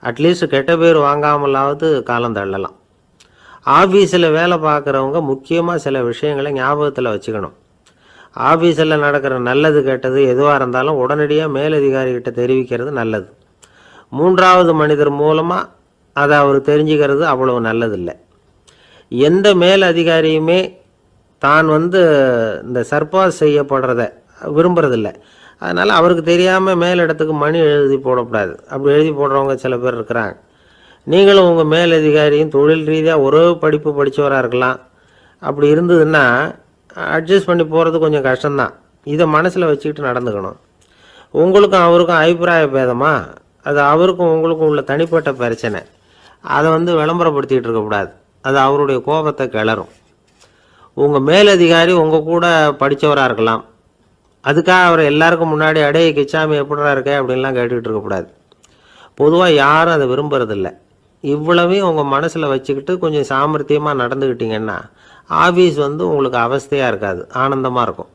அட்லீஸ்ட் கெட்ட பேர் வாங்காமலாவது காலம் தள்ளலாம். ஆஃபீஸில் வேலை பார்க்குறவங்க முக்கியமாக சில விஷயங்களை ஞாபகத்தில் வச்சுக்கணும். ஆஃபீஸில் நடக்கிற நல்லது கெட்டது எதுவாக இருந்தாலும் உடனடியாக மேலதிகாரிகிட்ட தெரிவிக்கிறது நல்லது. மூன்றாவது மனிதர் மூலமாக அதை அவர் தெரிஞ்சுக்கிறது அவ்வளவு நல்லதில்லை. எந்த மேல் அதிகாரியுமே தான் இந்த சர்பாஸ் செய்யப்படுறத விரும்புறதில்லை. அதனால் அவருக்கு தெரியாமல் மேலிடத்துக்கு மணி எழுதி போடக்கூடாது. அப்படி எழுதி போடுறவங்க சில பேர் இருக்கிறாங்க. நீங்களும் உங்கள் மேலதிகாரியும் தொழில் ரீதியாக ஒரே படிப்பு படித்தவராக இருக்கலாம். அப்படி இருந்ததுன்னா அட்ஜஸ்ட் பண்ணி போகிறது கொஞ்சம் கஷ்டம்தான். இதை மனசில் வச்சுக்கிட்டு நடந்துக்கணும். உங்களுக்கும் அவருக்கும் அபிப்பிராய பேதமா, அது அவருக்கும் உங்களுக்கும் உள்ள தனிப்பட்ட பிரச்சனை. அதை விளம்பரப்படுத்திகிட்டு இருக்கக்கூடாது. அது அவருடைய கோபத்தை கிளறும். உங்கள் மேலதிகாரி உங்கள் கூட படித்தவராக இருக்கலாம். அதுக்காக அவர் எல்லாருக்கும் முன்னாடி அடைய கிச்சாமி எப்படிறா இருக்க அப்படின்லாம் கேட்டுக்கிட்டு இருக்கக்கூடாது. பொதுவாக யாரும் அதை விரும்புறதில்லை. இவ்வளவையும் உங்கள் மனசில் வச்சுக்கிட்டு கொஞ்சம் சாமர்த்தியமாக நடந்துக்கிட்டிங்கன்னா ஆஃபீஸ் உங்களுக்கு அவஸ்தையாக இருக்காது, ஆனந்தமாக இருக்கும்.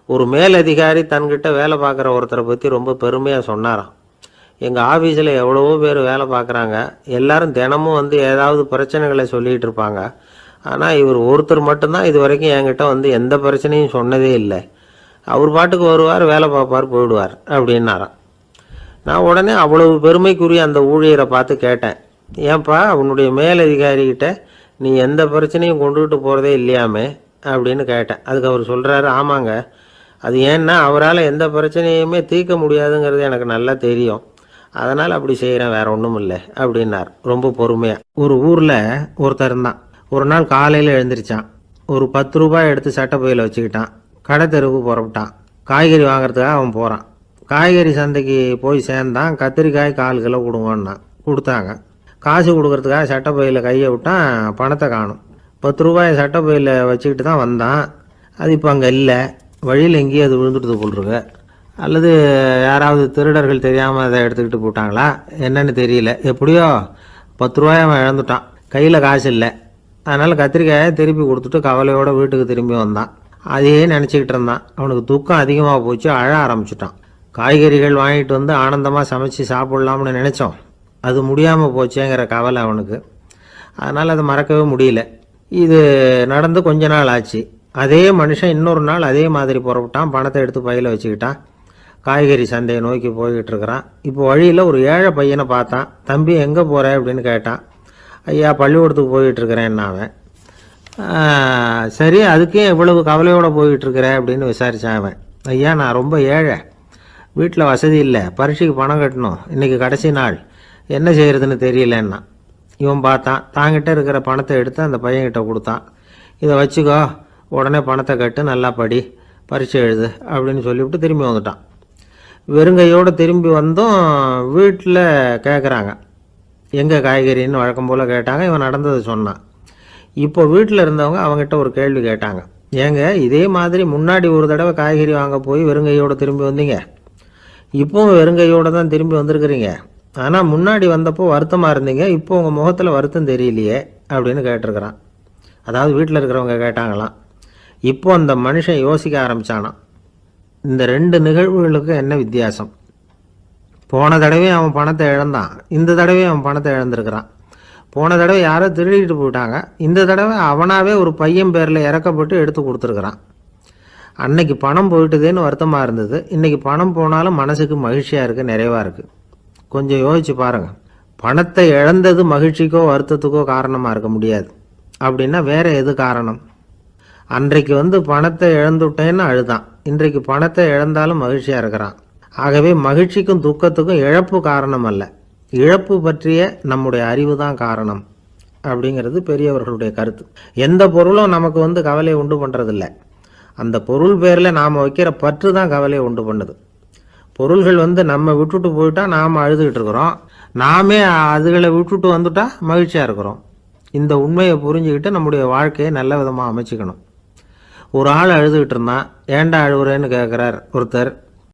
ஒரு மேலதிகாரி தன்கிட்ட வேலை பார்க்குற ஒருத்தரை பற்றி ரொம்ப பெருமையாக சொன்னாராம். எங்கள் ஆஃபீஸில் எவ்வளவோ பேர் வேலை பார்க்குறாங்க, எல்லாரும் தினமும் ஏதாவது பிரச்சனைகளை சொல்லிகிட்டு இருப்பாங்க. ஆனால் இவர் ஒருத்தர் மட்டும்தான் இது வரைக்கும் என்கிட்ட எந்த பிரச்சனையும் சொன்னதே இல்லை. அவர் பாட்டுக்கு வருவார், வேலை பார்ப்பார், போயிடுவார் அப்படின்னாராம். நான் உடனே அவ்வளவு பெருமைக்குரிய அந்த ஊழியரை பார்த்து கேட்டேன், ஏன்பா உன்னுடைய மேலதிகாரிகிட்ட நீ எந்த பிரச்சனையும் கொண்டுகிட்டு போகிறதே இல்லையாமே அப்படின்னு கேட்டேன். அதுக்கு அவர் சொல்கிறாரு, ஆமாங்க, அது ஏன்னா அவரால் எந்த பிரச்சனையுமே தீர்க்க முடியாதுங்கிறது எனக்கு நல்லா தெரியும், அதனால் அப்படி செய்கிறேன், வேற ஒன்றும் இல்லை அப்படின்னார் ரொம்ப பொறுமையாக. ஒரு ஊரில் ஒருத்தர் இருந்தான். ஒரு நாள் காலையில் எழுந்திரிச்சான். ஒரு 10 ரூபாய் எடுத்து சட்டை பையில் வச்சுக்கிட்டான். கடை தெருவுக்கு புறப்பட்டான். காய்கறி வாங்குறதுக்காக அவன் போகிறான். காய்கறி சந்தைக்கு போய் சேர்ந்தான். கத்திரிக்காய் 4 கிலோ கொடுங்கன்னா கொடுத்தாங்க. காசு கொடுக்கறதுக்காக சட்டை பையில் கையை விட்டான். பணத்தை காணும். 10 ரூபாய் சட்டை பையில் வச்சுக்கிட்டு தான் வந்தான். அது இப்போ அங்கே இல்லை. வழியில் எங்கேயும் அது விழுந்துட்டு போட்டுருக்கு. அல்லது யாராவது திருடர்கள் தெரியாமல் அதை எடுத்துக்கிட்டு போட்டாங்களா என்னன்னு தெரியல. எப்படியோ 10 ரூபாய் அவன் இழந்துட்டான். கையில் காசு இல்லை. அதனால் கத்திரிக்காயை திருப்பி கொடுத்துட்டு கவலையோடு வீட்டுக்கு திரும்பி வந்தான். அதையே நினச்சிக்கிட்டு இருந்தான். அவனுக்கு துக்கம் அதிகமாக போச்சு. அழ ஆரம்பிச்சிட்டான். காய்கறிகள் வாங்கிட்டு ஆனந்தமாக சமைச்சு சாப்பிட்லாம்னு நினச்சோம், அது முடியாமல் போச்சேங்கிற கவலை அவனுக்கு. அதனால் அதை மறக்கவே முடியல. இது நடந்து கொஞ்ச நாள் ஆச்சு. அதே மனுஷன் இன்னொரு நாள் அதே மாதிரி புறப்பட்டான். பணத்தை எடுத்து பையில் வச்சுக்கிட்டான். காய்கறி சந்தையை நோக்கி போய்கிட்டு இருக்கிறான். இப்போ வழியில் ஒரு ஏழை பையனை பார்த்தான். தம்பி எங்கே போகிற அப்படின்னு கேட்டான். ஐயா பள்ளிக்கூடத்துக்கு போய்கிட்டுருக்கிறேன்னா அவன். சரி, அதுக்கே இவ்வளவு கவலையோடு போய்கிட்டுருக்கிற அப்படின்னு விசாரித்தான் அவன். ஐயா நான் ரொம்ப ஏழை, வீட்டில் வசதி இல்லை, பரீட்சைக்கு பணம் கட்டணும், இன்றைக்கி கடைசி நாள், என்ன செய்கிறதுன்னு தெரியலன்னா. இவன் பார்த்தான். தாங்கிட்ட இருக்கிற பணத்தை எடுத்து அந்த பையன்கிட்ட கொடுத்தான். இதை வச்சுக்கோ, உடனே பணத்தை கட்டு, நல்லா படி, பரீட்சை எழுது அப்படின்னு சொல்லிவிட்டு திரும்பி வந்துட்டான். வெறுங்கையோடு திரும்பி வந்தோம். வீட்டில் கேட்குறாங்க, எங்கே காய்கறின்னு வழக்கம் போல் கேட்டாங்க. இவன் நடந்ததை சொன்னான். இப்போ வீட்டில் இருந்தவங்க அவங்ககிட்ட ஒரு கேள்வி கேட்டாங்க. ஏங்க இதே மாதிரி முன்னாடி ஒரு தடவை காய்கறி வாங்க போய் வெறுங்கையோடு திரும்பி வந்தீங்க, இப்போவும் வெறுங்கையோடு தான் திரும்பி வந்திருக்கிறீங்க. ஆனால் முன்னாடி வந்தப்போ வருத்தமாக இருந்தீங்க, இப்போ உங்கள் முகத்தில் வருத்தம் தெரியலையே அப்படின்னு கேட்டிருக்கிறான். அதாவது வீட்டில் இருக்கிறவங்க கேட்டாங்களாம். இப்போ அந்த மனுஷன் யோசிக்க ஆரம்பித்தானான், இந்த 2 நிகழ்வுகளுக்கு என்ன வித்தியாசம்? போன தடவை அவன் பணத்தை இழந்தான், இந்த தடவை அவன் பணத்தை இழந்திருக்கிறான். போன தடவை யாரோ திருடிட்டு போயிட்டாங்க, இந்த தடவை அவனாவே ஒரு பையன் பேரில் இறக்கப்பட்டு எடுத்து கொடுத்துருக்குறான். அன்னைக்கு பணம் போயிட்டுதேன்னு வருத்தமாக இருந்தது, இன்றைக்கி பணம் போனாலும் மனசுக்கு மகிழ்ச்சியாக இருக்குது, நிறைவாக இருக்குது. கொஞ்சம் யோசிச்சு பாருங்கள். பணத்தை இழந்தது மகிழ்ச்சிக்கோ வருத்தத்துக்கோ காரணமாக இருக்க முடியாது. அப்படின்னா வேறு எது காரணம்? அன்றைக்கு பணத்தை இழந்துட்டேன்னு அழுதான், இன்றைக்கு பணத்தை இழந்தாலும் மகிழ்ச்சியாக இருக்கிறான். ஆகவே மகிழ்ச்சிக்கும் துக்கத்துக்கும் இழப்பு காரணம் அல்ல, இழப்பு பற்றிய நம்முடைய அறிவு தான் காரணம் அப்படிங்கிறது பெரியவர்களுடைய கருத்து. எந்த பொருளும் நமக்கு கவலையை உண்டு பண்ணுறதில்ல, அந்த பொருள் பேரில் நாம் வைக்கிற பற்று தான் கவலையை உண்டு பண்ணுது. பொருள்கள் நம்ம விட்டுட்டு போயிட்டா நாம் அழுதுகிட்டு இருக்கிறோம், நாமே அதுகளை விட்டுட்டு வந்துட்டா மகிழ்ச்சியாக இருக்கிறோம். இந்த உண்மையை புரிஞ்சுக்கிட்டு நம்முடைய வாழ்க்கையை நல்ல விதமாக அமைச்சிக்கணும். ஒரு ஆள் அழுதுகிட்டு இருந்தான். ஏன்டா அழுவுறேன்னு கேட்குறார் ஒருத்தர்.